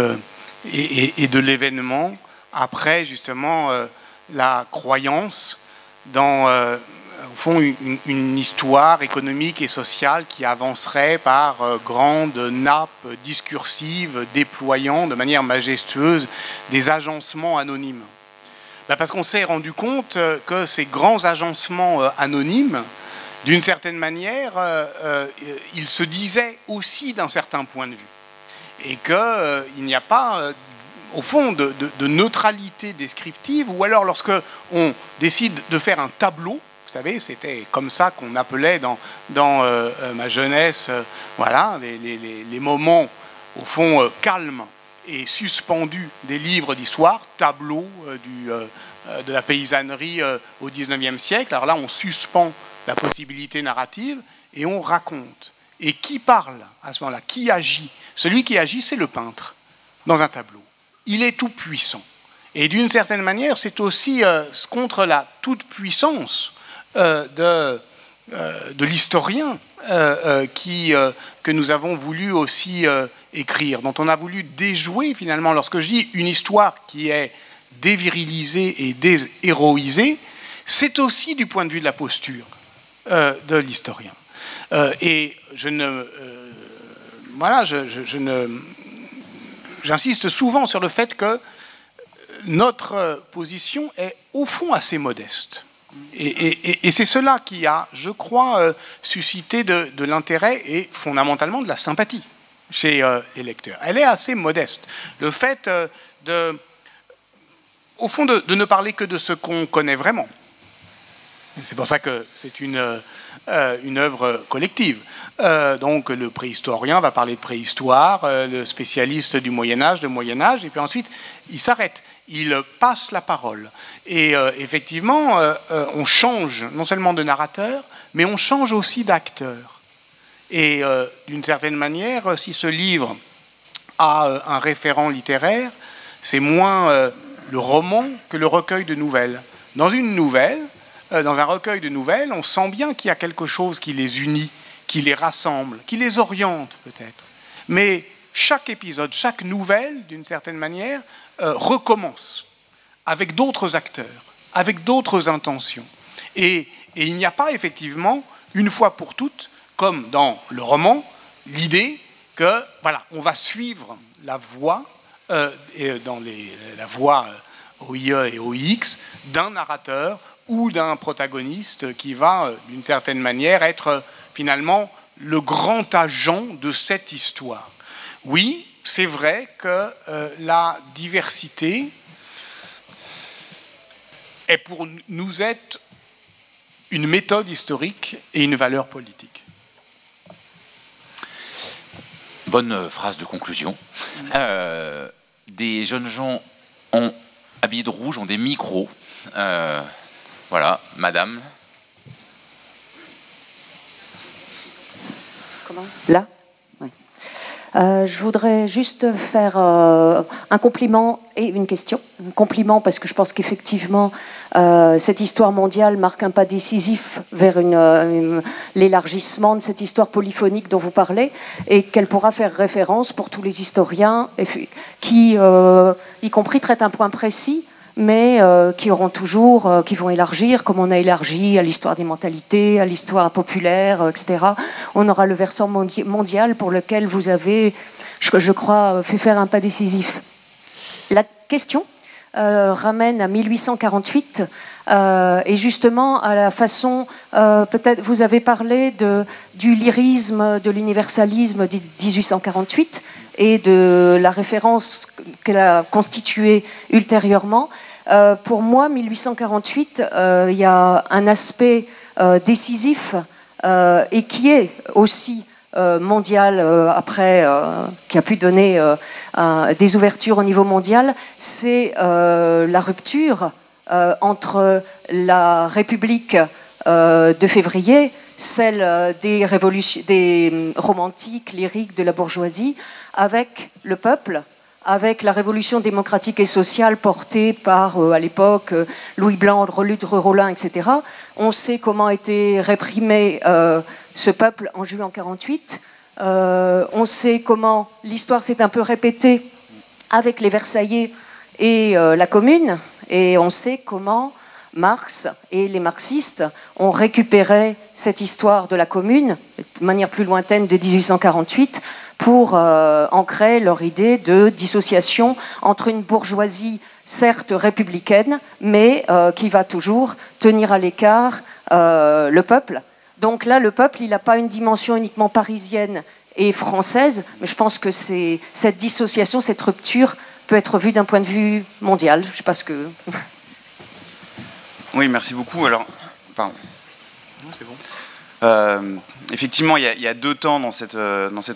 et de l'événement après justement la croyance dans au fond une histoire économique et sociale qui avancerait par grandes nappes discursives déployant de manière majestueuse des agencements anonymes? Parce qu'on s'est rendu compte que ces grands agencements anonymes, d'une certaine manière, ils se disaient aussi d'un certain point de vue. Et qu'il n'y a pas, au fond, de neutralité descriptive, ou alors lorsque on décide de faire un tableau, vous savez, c'était comme ça qu'on appelait dans ma jeunesse, voilà, les moments, au fond, calmes et suspendus des livres d'histoire, tableau de la paysannerie au XIXe siècle. Alors là, on suspend la possibilité narrative, et on raconte. Et qui parle à ce moment-là? Qui agit? Celui qui agit, c'est le peintre, dans un tableau. Il est tout puissant. Et d'une certaine manière, c'est aussi contre la toute-puissance de l'historien que nous avons voulu aussi écrire, dont on a voulu déjouer finalement. Lorsque je dis une histoire qui est dévirilisée et déshéroïsée, c'est aussi du point de vue de la posture de l'historien. Et j'insiste souvent sur le fait que notre position est au fond assez modeste. Et c'est cela qui a, je crois, suscité de l'intérêt et fondamentalement de la sympathie chez les lecteurs. Elle est assez modeste. Le fait au fond, de ne parler que de ce qu'on connaît vraiment. C'est pour ça que c'est une œuvre collective. Donc le préhistorien va parler de préhistoire, le spécialiste du Moyen-Âge, de Moyen-Âge, et puis ensuite il s'arrête, il passe la parole. Et effectivement, on change non seulement de narrateur, mais on change aussi d'acteur. Et d'une certaine manière, si ce livre a un référent littéraire, c'est moins le roman que le recueil de nouvelles. Dans une nouvelle, dans un recueil de nouvelles, on sent bien qu'il y a quelque chose qui les unit, qui les rassemble, qui les oriente peut-être. Mais chaque épisode, chaque nouvelle, d'une certaine manière, recommence avec d'autres acteurs, avec d'autres intentions. Et il n'y a pas effectivement, une fois pour toutes, comme dans le roman, l'idée que, voilà, on va suivre la voie, la voie OIE et OIX, d'un narrateur ou d'un protagoniste qui va, d'une certaine manière, être finalement le grand agent de cette histoire. Oui, c'est vrai que la diversité est pour nous être une méthode historique et une valeur politique. Bonne phrase de conclusion. Des jeunes gens habillés de rouge ont des micros. Voilà, madame. Comment ? Là ? Oui. Je voudrais juste faire un compliment et une question. Un compliment parce que je pense qu'effectivement, cette histoire mondiale marque un pas décisif vers l'élargissement de cette histoire polyphonique dont vous parlez et qu'elle pourra faire référence pour tous les historiens qui, y compris, traitent un point précis mais qui vont élargir, comme on a élargi à l'histoire des mentalités, à l'histoire populaire, etc. On aura le versant mondial pour lequel vous avez, je crois, fait faire un pas décisif. La question ramène à 1848 et justement à la façon, peut-être vous avez parlé du lyrisme, de l'universalisme de 1848 et de la référence qu'elle a constituée ultérieurement. Pour moi, 1848, il y a un aspect décisif et qui est aussi mondial après, qui a pu donner des ouvertures au niveau mondial, c'est la rupture entre la République de février, celle des romantiques, lyriques de la bourgeoisie, avec le peuple, avec la révolution démocratique et sociale portée par, à l'époque, Louis Blanc, Ledru-Rollin, etc. On sait comment a été réprimé ce peuple en juillet 1948. On sait comment l'histoire s'est un peu répétée avec les Versaillais et la Commune. Et on sait comment Marx et les marxistes ont récupéré cette histoire de la Commune, de manière plus lointaine de 1848, pour ancrer leur idée de dissociation entre une bourgeoisie certes républicaine, mais qui va toujours tenir à l'écart le peuple. Donc là, le peuple, il n'a pas une dimension uniquement parisienne et française, mais je pense que cette dissociation, cette rupture peut être vue d'un point de vue mondial. Je ne sais pas ce que... Oui, merci beaucoup. Alors, pardon. Non, c'est bon. Effectivement, il y a deux temps dans cette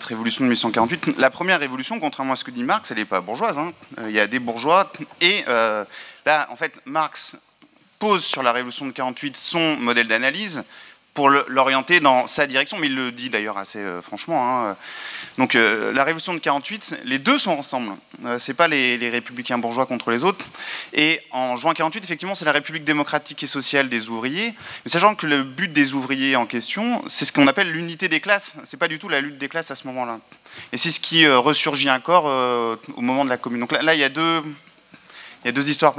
révolution de 1848. La première révolution, contrairement à ce que dit Marx, elle n'est pas bourgeoise. Hein. Il y a des bourgeois. Et là, en fait, Marx pose sur la révolution de 48 son modèle d'analyse pour l'orienter dans sa direction, mais il le dit d'ailleurs assez franchement. Hein. Donc la révolution de 48, les deux sont ensemble. C'est pas les républicains bourgeois contre les autres. Et en juin 48, effectivement, c'est la République démocratique et sociale des ouvriers. Mais sachant que le but des ouvriers en question, c'est ce qu'on appelle l'unité des classes. C'est pas du tout la lutte des classes à ce moment-là. Et c'est ce qui ressurgit encore au moment de la Commune. Donc là, il y a deux histoires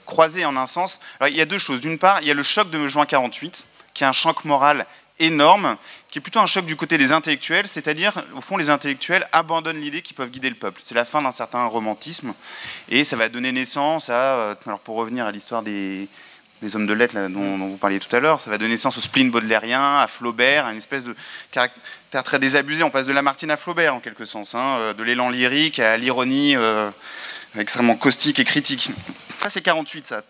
croisées en un sens. Alors, il y a deux choses. D'une part, il y a le choc de juin 48, qui est un choc moral énorme, qui est plutôt un choc du côté des intellectuels, c'est-à-dire, au fond, les intellectuels abandonnent l'idée qu'ils peuvent guider le peuple. C'est la fin d'un certain romantisme, et ça va donner naissance à, alors pour revenir à l'histoire des hommes de lettres là, dont vous parliez tout à l'heure, ça va donner naissance au spleen baudelairien, à Flaubert, à une espèce de caractère très désabusé. On passe de Lamartine à Flaubert, en quelque sens, hein, de l'élan lyrique à l'ironie extrêmement caustique et critique. Ça, c'est 48, ça.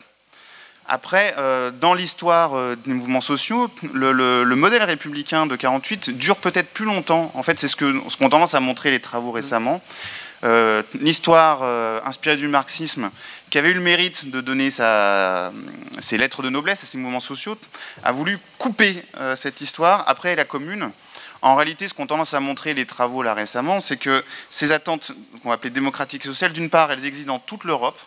Après, dans l'histoire des mouvements sociaux, le modèle républicain de 48 dure peut-être plus longtemps. En fait, c'est ce qu'ont tendance à montrer les travaux récemment. L'histoire inspirée du marxisme, qui avait eu le mérite de donner ses lettres de noblesse à ces mouvements sociaux, a voulu couper cette histoire après la Commune. En réalité, ce qu'ont tendance à montrer les travaux là récemment, c'est que ces attentes qu'on va appeler démocratiques et sociales, d'une part, elles existent dans toute l'Europe.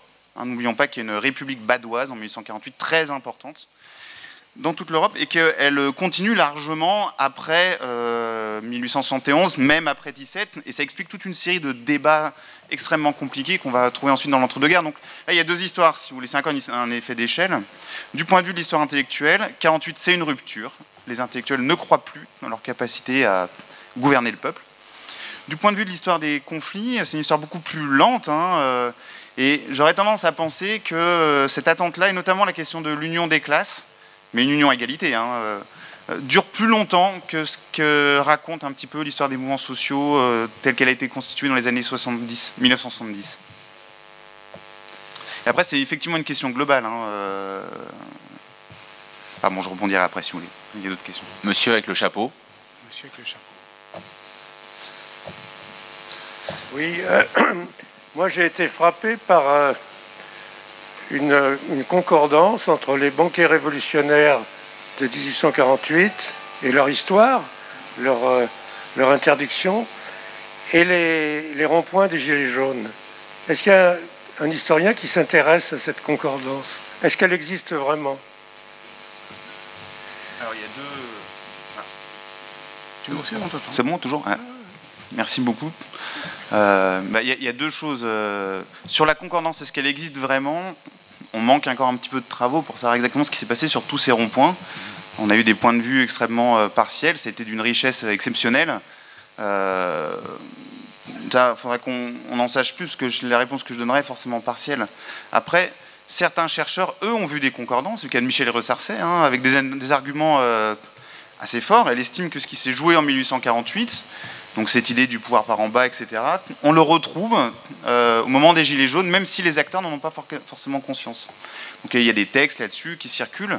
N'oublions pas qu'il y a une république badoise en 1848 très importante dans toute l'Europe et qu'elle continue largement après 1871, même après 17, et ça explique toute une série de débats extrêmement compliqués qu'on va trouver ensuite dans l'entre-deux-guerres. Donc là, il y a deux histoires, si vous voulez, c'est encore un effet d'échelle. Du point de vue de l'histoire intellectuelle, 48, c'est une rupture. Les intellectuels ne croient plus dans leur capacité à gouverner le peuple. Du point de vue de l'histoire des conflits, c'est une histoire beaucoup plus lente, hein, et j'aurais tendance à penser que cette attente-là, et notamment la question de l'union des classes, mais une union à égalité, hein, dure plus longtemps que ce que raconte un petit peu l'histoire des mouvements sociaux telle qu'elle a été constituée dans les années 1970. Et après, c'est effectivement une question globale. Hein, Ah bon, je rebondirai après si vous voulez. Il y a d'autres questions. Monsieur avec le chapeau. Monsieur avec le chapeau. Oui, moi j'ai été frappé par une concordance entre les banquiers révolutionnaires de 1848 et leur histoire, leur interdiction, et les ronds-points des Gilets jaunes. Est-ce qu'il y a un historien qui s'intéresse à cette concordance? Est-ce qu'elle existe vraiment? Alors il y a deux... Tu me C'est bon, toujours ah. Merci beaucoup. Il y a deux choses. Sur la concordance, est-ce qu'elle existe vraiment? On manque encore un petit peu de travaux pour savoir exactement ce qui s'est passé sur tous ces ronds-points. On a eu des points de vue extrêmement partiels, ça a été d'une richesse exceptionnelle. Il faudrait qu'on en sache plus, parce que la réponse que je donnerais est forcément partielle. Après, certains chercheurs, eux, ont vu des concordances, le cas de Michel Ressarcey, hein, avec des arguments assez forts. Elle estime que ce qui s'est joué en 1848, donc cette idée du pouvoir par en bas, etc., on le retrouve au moment des Gilets jaunes, même si les acteurs n'en ont pas forcément conscience. Donc il y a des textes là-dessus qui circulent.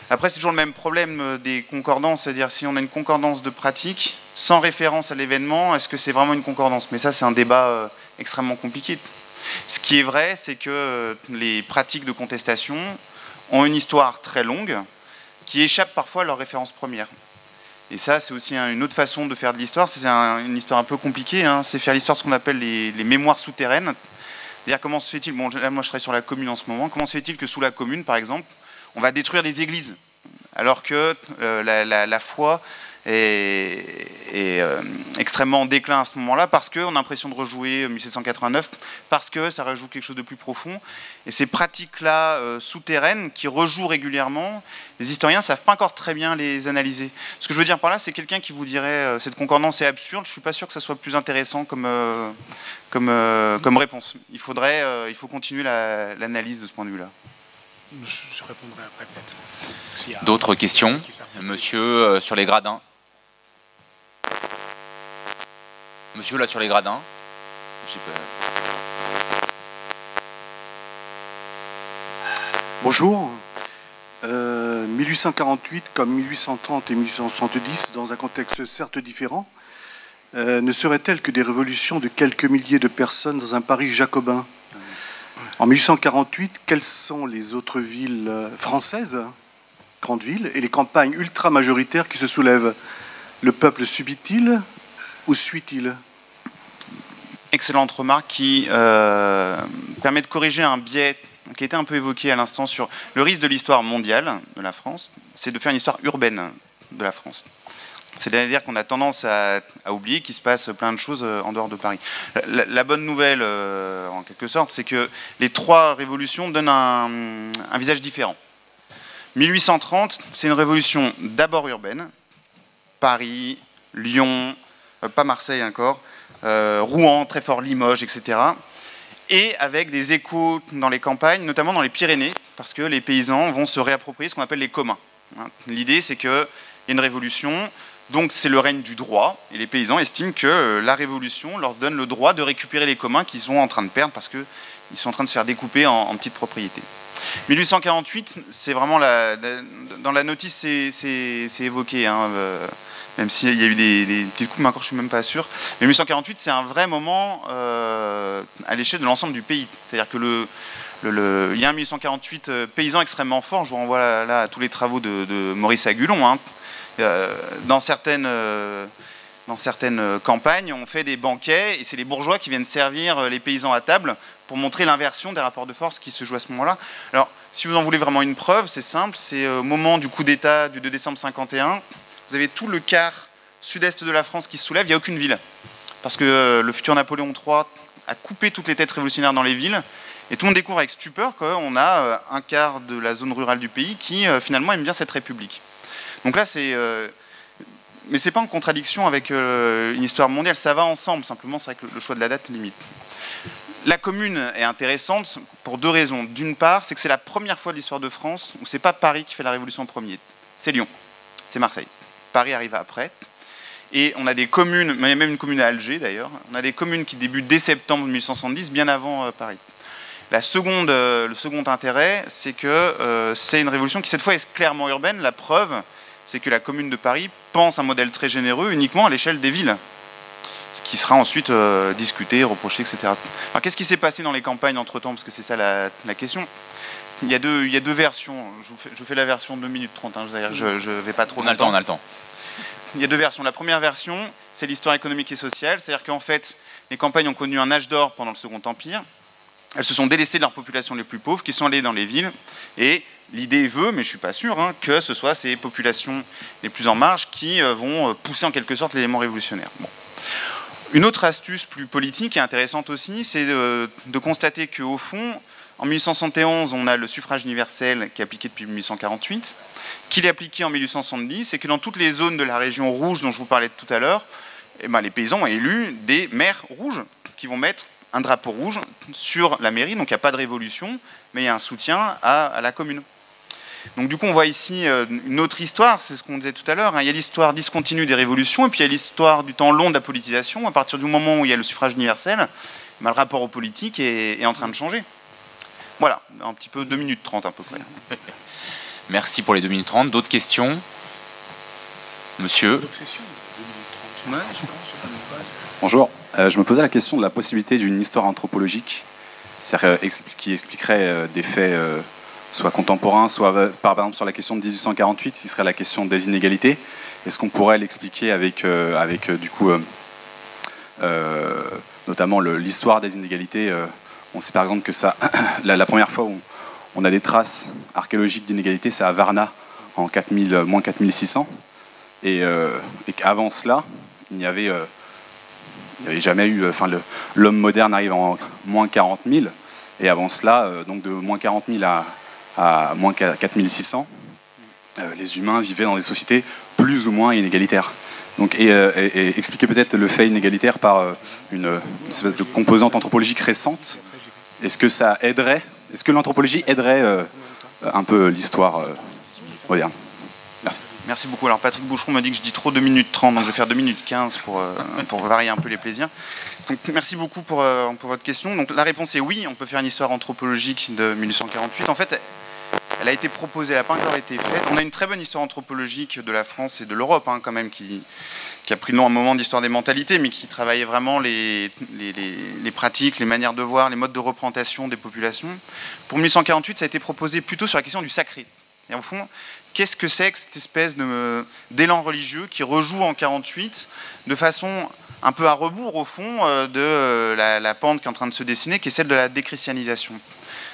Après, c'est toujours le même problème des concordances, c'est-à-dire si on a une concordance de pratique, sans référence à l'événement, est-ce que c'est vraiment une concordance? Mais ça, c'est un débat extrêmement compliqué. Ce qui est vrai, c'est que les pratiques de contestation ont une histoire très longue, qui échappe parfois à leur référence première. Et ça, c'est aussi une autre façon de faire de l'histoire. C'est une histoire un peu compliquée, hein. C'est faire l'histoire de ce qu'on appelle les mémoires souterraines. C'est-à-dire comment se fait-il, bon là moi je travaille sur la Commune en ce moment, comment se fait-il que sous la Commune, par exemple, on va détruire des églises, alors que la foi est extrêmement en déclin à ce moment-là, parce qu'on a l'impression de rejouer 1789, parce que ça rejoue quelque chose de plus profond. Et ces pratiques-là souterraines qui rejouent régulièrement, les historiens ne savent pas encore très bien les analyser. Ce que je veux dire par là, c'est quelqu'un qui vous dirait cette concordance est absurde, je ne suis pas sûr que ça soit plus intéressant comme réponse. Il faut continuer l'analyse de ce point de vue-là. Je répondrai après peut-être. D'autres questions? Monsieur sur les gradins. Monsieur là sur les gradins. Bonjour. 1848 comme 1830 et 1870, dans un contexte certes différent, ne seraient-elles que des révolutions de quelques milliers de personnes dans un Paris jacobin? En 1848, quelles sont les autres villes françaises grandes villes et les campagnes ultra-majoritaires qui se soulèvent. Le peuple subit-il ou suit-il? Excellente remarque qui permet de corriger un biais qui a été un peu évoqué à l'instant sur le risque de l'histoire mondiale de la France, c'est de faire une histoire urbaine de la France. C'est-à-dire qu'on a tendance à oublier qu'il se passe plein de choses en dehors de Paris. La bonne nouvelle, en quelque sorte, c'est que les trois révolutions donnent un visage différent. 1830, c'est une révolution d'abord urbaine. Paris, Lyon, pas Marseille encore, Rouen, très fort, Limoges, etc. Et avec des échos dans les campagnes, notamment dans les Pyrénées, parce que les paysans vont se réapproprier ce qu'on appelle les communs. L'idée, c'est qu'il y a une révolution, donc c'est le règne du droit, et les paysans estiment que la révolution leur donne le droit de récupérer les communs qu'ils sont en train de perdre, parce qu'ils sont en train de se faire découper en petites propriétés. 1848, c'est vraiment dans la notice, c'est évoqué, hein, même s'il y a eu des petites coupes, mais encore je ne suis même pas sûr. Mais 1848, c'est un vrai moment à l'échelle de l'ensemble du pays. C'est-à-dire que il y a un 1848 paysan extrêmement fort. Je vous renvoie là à tous les travaux de Maurice Agulon. Hein. Dans certaines campagnes, on fait des banquets et c'est les bourgeois qui viennent servir les paysans à table pour montrer l'inversion des rapports de force qui se jouent à ce moment-là. Alors, si vous en voulez vraiment une preuve, c'est simple, c'est au moment du coup d'État du 2 décembre 51, vous avez tout le quart sud-est de la France qui se soulève, il n'y a aucune ville. Parce que le futur Napoléon III a coupé toutes les têtes révolutionnaires dans les villes, et tout le monde découvre avec stupeur qu'on a un quart de la zone rurale du pays qui finalement aime bien cette république. Donc là, mais c'est pas en contradiction avec une histoire mondiale, ça va ensemble, simplement c'est vrai que le choix de la date limite. La commune est intéressante pour deux raisons. D'une part, c'est que c'est la première fois de l'histoire de France où c'est pas Paris qui fait la révolution en premier, c'est Lyon, c'est Marseille. Paris arrive après. Et on a des communes, mais il y a même une commune à Alger d'ailleurs, on a des communes qui débutent dès septembre 1870, bien avant Paris. Le second intérêt, c'est que c'est une révolution qui cette fois est clairement urbaine. La preuve, c'est que la commune de Paris pense un modèle très généreux uniquement à l'échelle des villes. Ce qui sera ensuite discuté, reproché, etc. Alors qu'est-ce qui s'est passé dans les campagnes entre-temps? Parce que c'est ça la question. Il y a deux versions. Je fais la version 2 minutes 30, hein, je vais pas trop longtemps. On a le temps. Il y a deux versions. La première version, c'est l'histoire économique et sociale. C'est-à-dire qu'en fait, les campagnes ont connu un âge d'or pendant le Second Empire. Elles se sont délestées de leurs populations les plus pauvres, qui sont allées dans les villes. Et l'idée veut, mais je ne suis pas sûr, hein, que ce soit ces populations les plus en marge qui vont pousser en quelque sorte l'élément révolutionnaire. Bon. Une autre astuce plus politique et intéressante aussi, c'est de constater qu'au fond, en 1871, on a le suffrage universel qui est appliqué depuis 1848, qu'il est appliqué en 1870, et que dans toutes les zones de la région rouge dont je vous parlais tout à l'heure, eh ben, les paysans ont élu des maires rouges qui vont mettre un drapeau rouge sur la mairie, donc il n'y a pas de révolution, mais il y a un soutien à la commune. Donc du coup on voit ici une autre histoire, c'est ce qu'on disait tout à l'heure, hein. Il y a l'histoire discontinue des révolutions, et puis il y a l'histoire du temps long de la politisation. À partir du moment où il y a le suffrage universel, ben, le rapport aux politiques est en train de changer. Voilà, un petit peu 2 minutes 30 à peu près. Merci pour les 2 minutes 30. D'autres questions? Monsieur? Bonjour, je me posais la question de la possibilité d'une histoire anthropologique qui expliquerait des faits soit contemporains, soit par exemple sur la question de 1848, qui serait la question des inégalités. Est-ce qu'on pourrait l'expliquer avec du coup notamment l'histoire des inégalités? On sait par exemple que ça, la première fois où on a des traces archéologiques d'inégalités, c'est à Varna en moins 4600, et qu'avant cela, il n'y avait jamais eu, l'homme moderne arrive en moins 40 000, et avant cela, donc de moins 40 000 à moins 4600, les humains vivaient dans des sociétés plus ou moins inégalitaires. Donc, et expliquer peut-être le fait inégalitaire par une espèce de composante anthropologique récente. Est-ce que ça aiderait, est-ce que l'anthropologie aiderait un peu l'histoire moderne? Merci. Merci beaucoup. Alors Patrick Boucheron m'a dit que je dis trop 2 minutes 30, donc je vais faire 2 minutes 15 pour varier un peu les plaisirs. Donc, merci beaucoup pour votre question. Donc, la réponse est oui, on peut faire une histoire anthropologique de 1848. En fait, elle a été proposée, elle n'a pas encore été faite. On a une très bonne histoire anthropologique de la France et de l'Europe, hein, quand même, qui a pris le nom à un moment d'histoire des mentalités, mais qui travaillait vraiment les pratiques, les manières de voir, les modes de représentation des populations. Pour 1848, ça a été proposé plutôt sur la question du sacré. Et au fond, qu'est-ce que c'est que cette espèce d'élan religieux qui rejoue en 48 de façon un peu à rebours, au fond, de la pente qui est en train de se dessiner, qui est celle de la déchristianisation.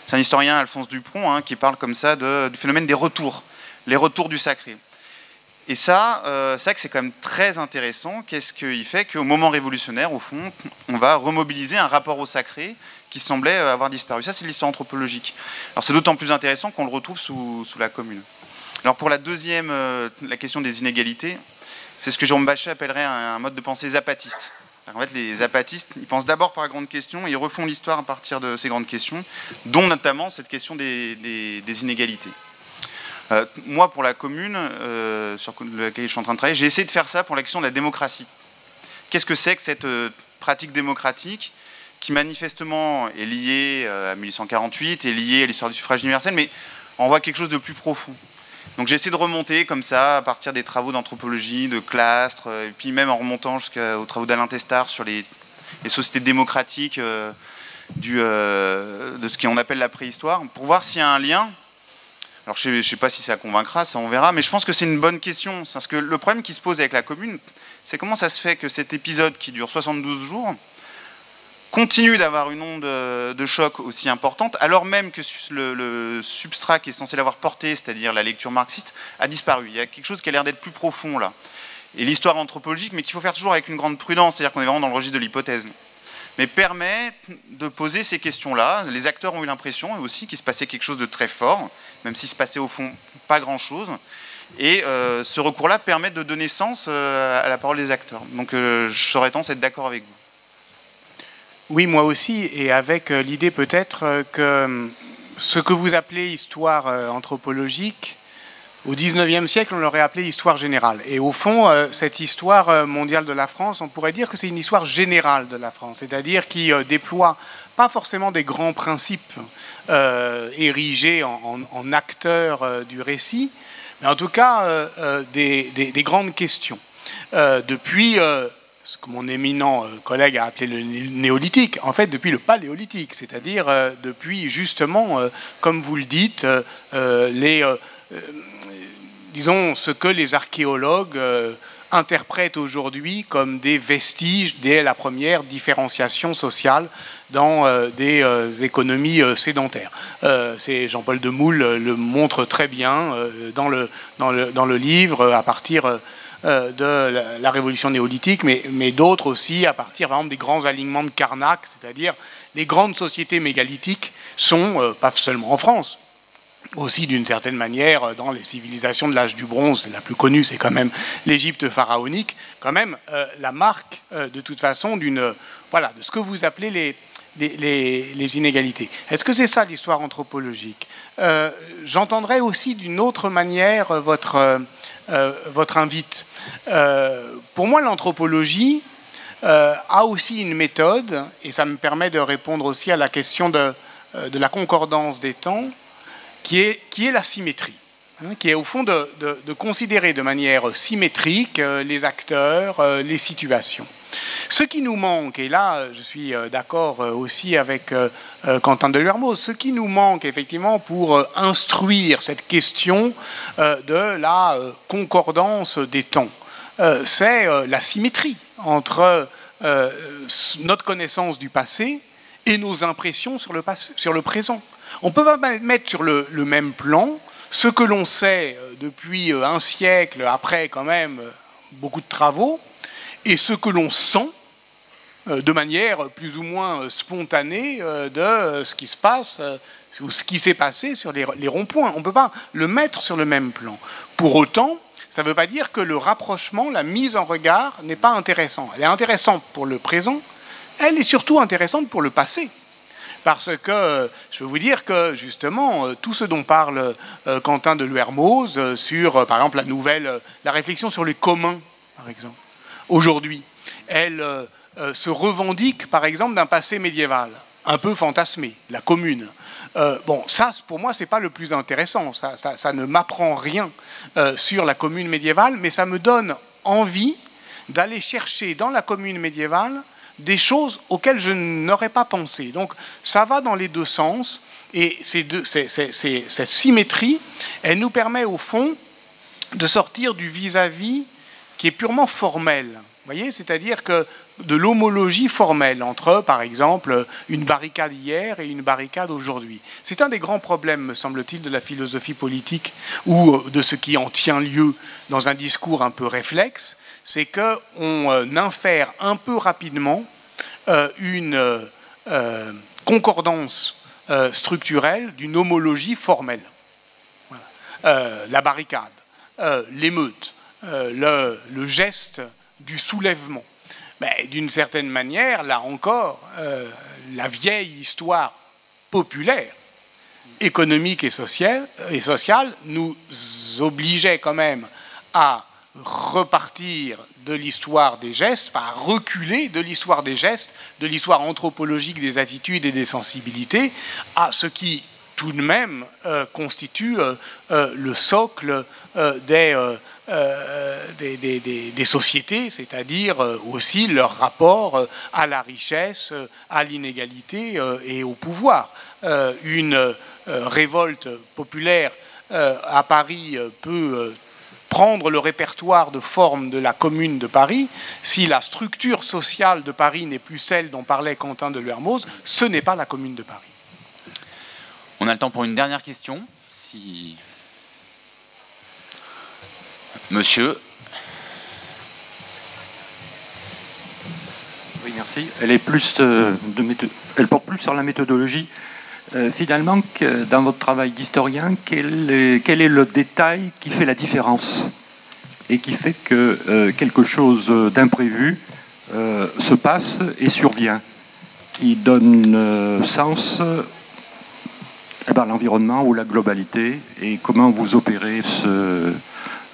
C'est un historien, Alphonse Dupron, hein, qui parle comme ça du phénomène des retours, les retours du sacré. Et ça, c'est vrai que c'est quand même très intéressant. Qu'est-ce qu'il fait qu'au moment révolutionnaire, au fond, on va remobiliser un rapport au sacré qui semblait avoir disparu. Ça, c'est l'histoire anthropologique. Alors c'est d'autant plus intéressant qu'on le retrouve sous la Commune. Alors pour la deuxième, la question des inégalités, c'est ce que Jérôme Bachet appellerait un mode de pensée zapatiste. En fait, les zapatistes, ils pensent d'abord par la grande question et ils refont l'histoire à partir de ces grandes questions, dont notamment cette question des inégalités. Moi, pour la Commune, sur laquelle je suis en train de travailler, j'ai essayé de faire ça pour la question de la démocratie. Qu'est-ce que c'est que cette pratique démocratique qui manifestement est liée à 1848, est liée à l'histoire du suffrage universel, mais on voit quelque chose de plus profond. Donc j'ai essayé de remonter comme ça, à partir des travaux d'anthropologie, de Clastres, et puis même en remontant jusqu'aux travaux d'Alain Testard sur les sociétés démocratiques de ce qu'on appelle la préhistoire, pour voir s'il y a un lien. Alors je ne sais pas si ça convaincra, ça on verra, mais je pense que c'est une bonne question. Parce que le problème qui se pose avec la Commune, c'est comment ça se fait que cet épisode qui dure 72 jours continue d'avoir une onde de choc aussi importante, alors même que le substrat qui est censé l'avoir porté, c'est-à-dire la lecture marxiste, a disparu. Il y a quelque chose qui a l'air d'être plus profond là. Et l'histoire anthropologique, mais qu'il faut faire toujours avec une grande prudence, c'est-à-dire qu'on est vraiment dans le registre de l'hypothèse, mais permet de poser ces questions-là. Les acteurs ont eu l'impression aussi qu'il se passait quelque chose de très fort, même s'il se passait au fond pas grand-chose. Et ce recours-là permet de donner sens à la parole des acteurs. Donc je serais tendance à être d'accord avec vous. Oui, moi aussi, et avec l'idée peut-être que ce que vous appelez histoire anthropologique, au XIXe siècle, on l'aurait appelé histoire générale. Et au fond, cette histoire mondiale de la France, on pourrait dire que c'est une histoire générale de la France, c'est-à-dire qui déploie pas forcément des grands principes érigés en acteurs du récit, mais en tout cas des grandes questions. Depuis ce que mon éminent collègue a appelé le néolithique, en fait depuis le paléolithique, c'est-à-dire depuis justement, comme vous le dites, disons ce que les archéologues interprètent aujourd'hui comme des vestiges dès la première différenciation sociale dans des économies sédentaires. C'est Jean-Paul Demoule le montre très bien dans le livre à partir de la révolution néolithique, mais d'autres aussi à partir par exemple des grands alignements de Carnac, c'est-à-dire les grandes sociétés mégalithiques sont, pas seulement en France, aussi d'une certaine manière dans les civilisations de l'âge du bronze, la plus connue c'est quand même l'Égypte pharaonique, quand même la marque de toute façon de ce que vous appelez les inégalités. Est-ce que c'est ça l'histoire anthropologique? J'entendrai aussi d'une autre manière votre invite. Pour moi, l'anthropologie a aussi une méthode, et ça me permet de répondre aussi à la question de la concordance des temps, qui est la symétrie, hein, qui est au fond de considérer de manière symétrique les acteurs, les situations. Ce qui nous manque, et là je suis d'accord aussi avec Quentin Deluermoz, ce qui nous manque effectivement pour instruire cette question de la concordance des temps, c'est la symétrie entre notre connaissance du passé et nos impressions sur le présent. On ne peut pas mettre sur le même plan ce que l'on sait depuis un siècle, après quand même beaucoup de travaux, et ce que l'on sent de manière plus ou moins spontanée de ce qui se passe ou ce qui s'est passé sur les ronds-points. On ne peut pas le mettre sur le même plan. Pour autant, ça ne veut pas dire que le rapprochement, la mise en regard n'est pas intéressant. Elle est intéressante pour le présent, elle est surtout intéressante pour le passé. Parce que je peux vous dire que justement, tout ce dont parle Quentin Deluermoz sur, par exemple, la réflexion sur les communs, par exemple, aujourd'hui, elle se revendique, par exemple, d'un passé médiéval, un peu fantasmé, la commune. Bon, ça, pour moi, c'est pas le plus intéressant. Ça ne m'apprend rien sur la commune médiévale, mais ça me donne envie d'aller chercher dans la commune médiévale des choses auxquelles je n'aurais pas pensé. Donc, ça va dans les deux sens, et cette symétrie, elle nous permet, au fond, de sortir du vis-à-vis qui est purement formel. Vous voyez, c'est-à-dire que de l'homologie formelle entre, par exemple, une barricade hier et une barricade aujourd'hui. C'est un des grands problèmes, me semble-t-il, de la philosophie politique ou de ce qui en tient lieu dans un discours un peu réflexe, c'est qu'on infère un peu rapidement une concordance structurelle d'une homologie formelle. Voilà. La barricade, l'émeute, le geste du soulèvement. Mais d'une certaine manière, là encore, la vieille histoire populaire, économique et sociale nous obligeait quand même à repartir de l'histoire des gestes, enfin à reculer de l'histoire des gestes, de l'histoire anthropologique des attitudes et des sensibilités, à ce qui tout de même constitue le socle des sociétés, c'est-à-dire aussi leur rapport à la richesse, à l'inégalité et au pouvoir. Une révolte populaire à Paris peut prendre le répertoire de forme de la Commune de Paris. Si la structure sociale de Paris n'est plus celle dont parlait Quentin de Lermoz, ce n'est pas la Commune de Paris. On a le temps pour une dernière question. Si... Monsieur. Oui, merci. Elle porte plus sur la méthodologie. Finalement, dans votre travail d'historien, quel est le détail qui fait la différence et qui fait que quelque chose d'imprévu se passe et survient, qui donne sens à l'environnement ou la globalité, et comment vous opérez ce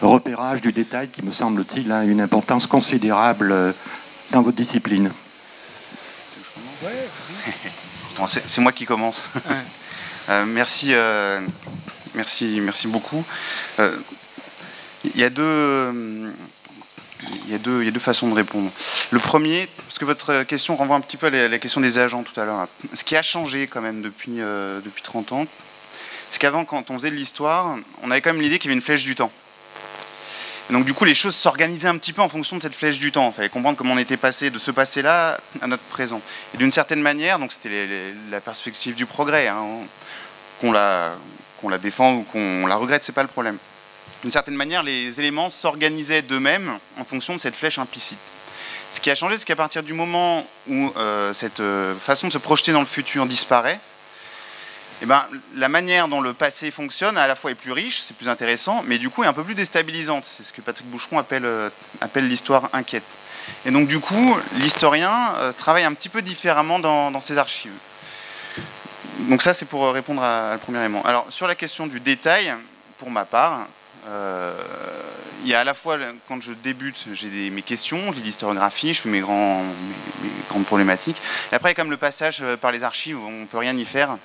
repérage du détail qui, me semble-t-il, a une importance considérable dans votre discipline. C'est moi qui commence. Merci beaucoup. Il y a deux façons de répondre. Le premier, parce que votre question renvoie un petit peu à la question des agents tout à l'heure. Ce qui a changé quand même depuis 30 ans, c'est qu'avant, quand on faisait de l'histoire, on avait quand même l'idée qu'il y avait une flèche du temps. Et donc du coup, les choses s'organisaient un petit peu en fonction de cette flèche du temps. Il fallait comprendre comment on était passé de ce passé-là à notre présent. Et d'une certaine manière, donc c'était la perspective du progrès, hein, qu'on la défend ou qu'on la regrette, c'est pas le problème. D'une certaine manière, les éléments s'organisaient d'eux-mêmes en fonction de cette flèche implicite. Ce qui a changé, c'est qu'à partir du moment où cette façon de se projeter dans le futur disparaît, eh ben, la manière dont le passé fonctionne à la fois est plus riche, c'est plus intéressant, mais du coup est un peu plus déstabilisante. C'est ce que Patrick Boucheron appelle l'histoire inquiète. Et donc du coup, l'historien travaille un petit peu différemment dans ses archives. Donc ça, c'est pour répondre à le premier élément. Alors sur la question du détail, pour ma part, il y a à la fois, quand je débute, j'ai mes questions, je lis l'historiographie, je fais mes grandes problématiques. Et après, comme le passage par les archives, on ne peut rien y faire.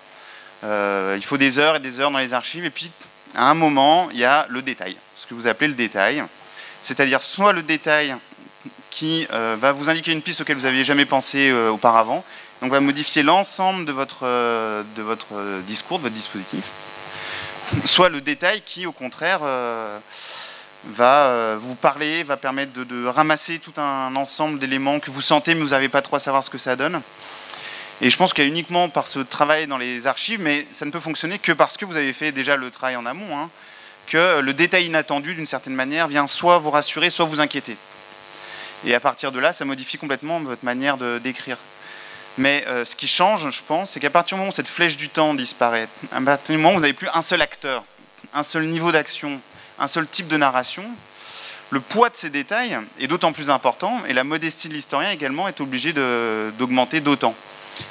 Il faut des heures et des heures dans les archives, et puis à un moment il y a le détail, ce que vous appelez le détail, c'est-à-dire soit le détail qui va vous indiquer une piste auquel vous n'aviez jamais pensé auparavant, donc va modifier l'ensemble de votre discours, de votre dispositif, soit le détail qui au contraire va vous parler, va permettre de ramasser tout un ensemble d'éléments que vous sentez mais vous n'avez pas trop à savoir ce que ça donne. Et je pense qu'il y a uniquement par ce travail dans les archives, mais ça ne peut fonctionner que parce que vous avez fait déjà le travail en amont, hein, que le détail inattendu, d'une certaine manière, vient soit vous rassurer, soit vous inquiéter. Et à partir de là, ça modifie complètement votre manière d'écrire. Mais ce qui change, je pense, c'est qu'à partir du moment où cette flèche du temps disparaît, à partir du moment où vous n'avez plus un seul acteur, un seul niveau d'action, un seul type de narration, le poids de ces détails est d'autant plus important, et la modestie de l'historien également est obligée d'augmenter d'autant.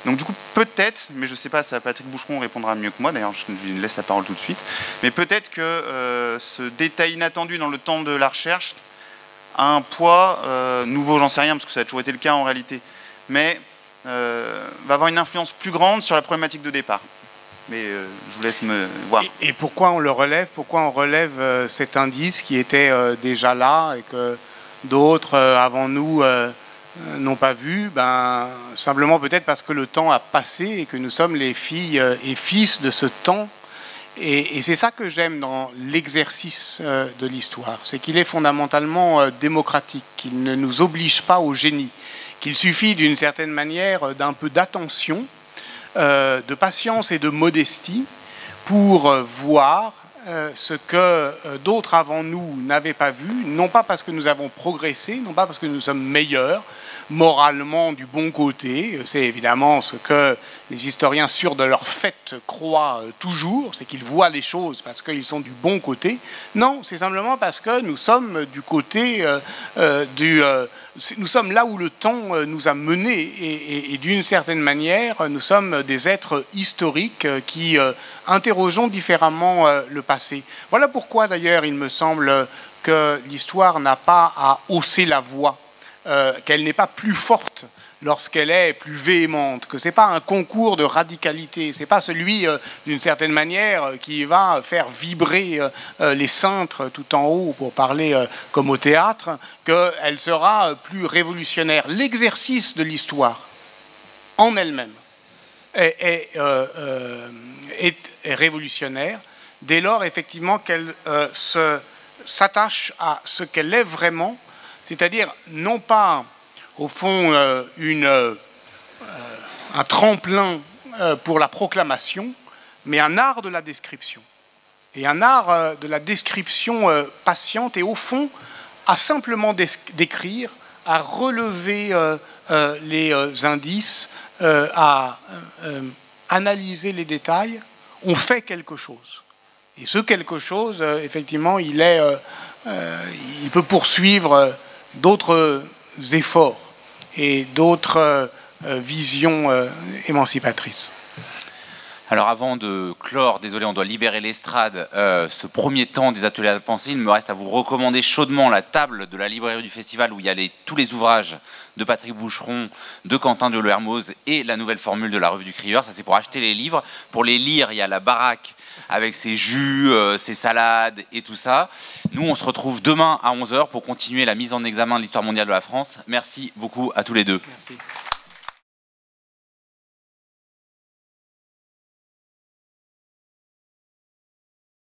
Donc du coup, peut-être, mais je ne sais pas, ça Patrick Boucheron répondra mieux que moi, d'ailleurs je lui laisse la parole tout de suite, mais peut-être que ce détail inattendu dans le temps de la recherche a un poids nouveau, j'en sais rien, parce que ça a toujours été le cas en réalité, mais va avoir une influence plus grande sur la problématique de départ. Mais je vous laisse me voir. Et pourquoi on le relève? Pourquoi on relève cet indice qui était déjà là et que d'autres avant nous n'ont pas vu? Simplement peut-être parce que le temps a passé et que nous sommes les filles et fils de ce temps Et c'est ça que j'aime dans l'exercice de l'histoire, c'est qu'il est fondamentalement démocratique, qu'il ne nous oblige pas au génie, qu'il suffit d'une certaine manière d'un peu d'attention, de patience et de modestie pour voir ce que d'autres avant nous n'avaient pas vu, non pas parce que nous avons progressé, non pas parce que nous sommes meilleurs, moralement du bon côté. C'est évidemment ce que les historiens sûrs de leur fait croient toujours, c'est qu'ils voient les choses parce qu'ils sont du bon côté. Non, c'est simplement parce que nous sommes du côté nous sommes là où le temps nous a menés et d'une certaine manière, nous sommes des êtres historiques qui interrogeons différemment le passé. Voilà pourquoi d'ailleurs il me semble que l'histoire n'a pas à hausser la voix, qu'elle n'est pas plus forte lorsqu'elle est plus véhémente, que ce n'est pas un concours de radicalité, ce n'est pas celui, d'une certaine manière, qui va faire vibrer les cintres tout en haut, pour parler comme au théâtre, qu'elle sera plus révolutionnaire. L'exercice de l'histoire, en elle-même, est révolutionnaire, dès lors, effectivement, qu'elle s'attache à ce qu'elle est vraiment, c'est-à-dire non pas au fond un tremplin pour la proclamation, mais un art de la description. Et un art de la description patiente et au fond à simplement décrire, à relever les indices, à analyser les détails, on fait quelque chose. Et ce quelque chose, effectivement, il peut poursuivre d'autres efforts et d'autres visions émancipatrices. Alors avant de clore, désolé, on doit libérer l'estrade, ce premier temps des ateliers à la pensée, il me reste à vous recommander chaudement la table de la librairie du festival où il y a tous les ouvrages de Patrick Boucheron, de Quentin de Lermoz et la nouvelle formule de la Revue du Crieur. Ça c'est pour acheter les livres. Pour les lire, il y a la baraque avec ses jus, ses salades et tout ça. Nous, on se retrouve demain à 11h pour continuer la mise en examen de l'histoire mondiale de la France. Merci beaucoup à tous les deux. Merci.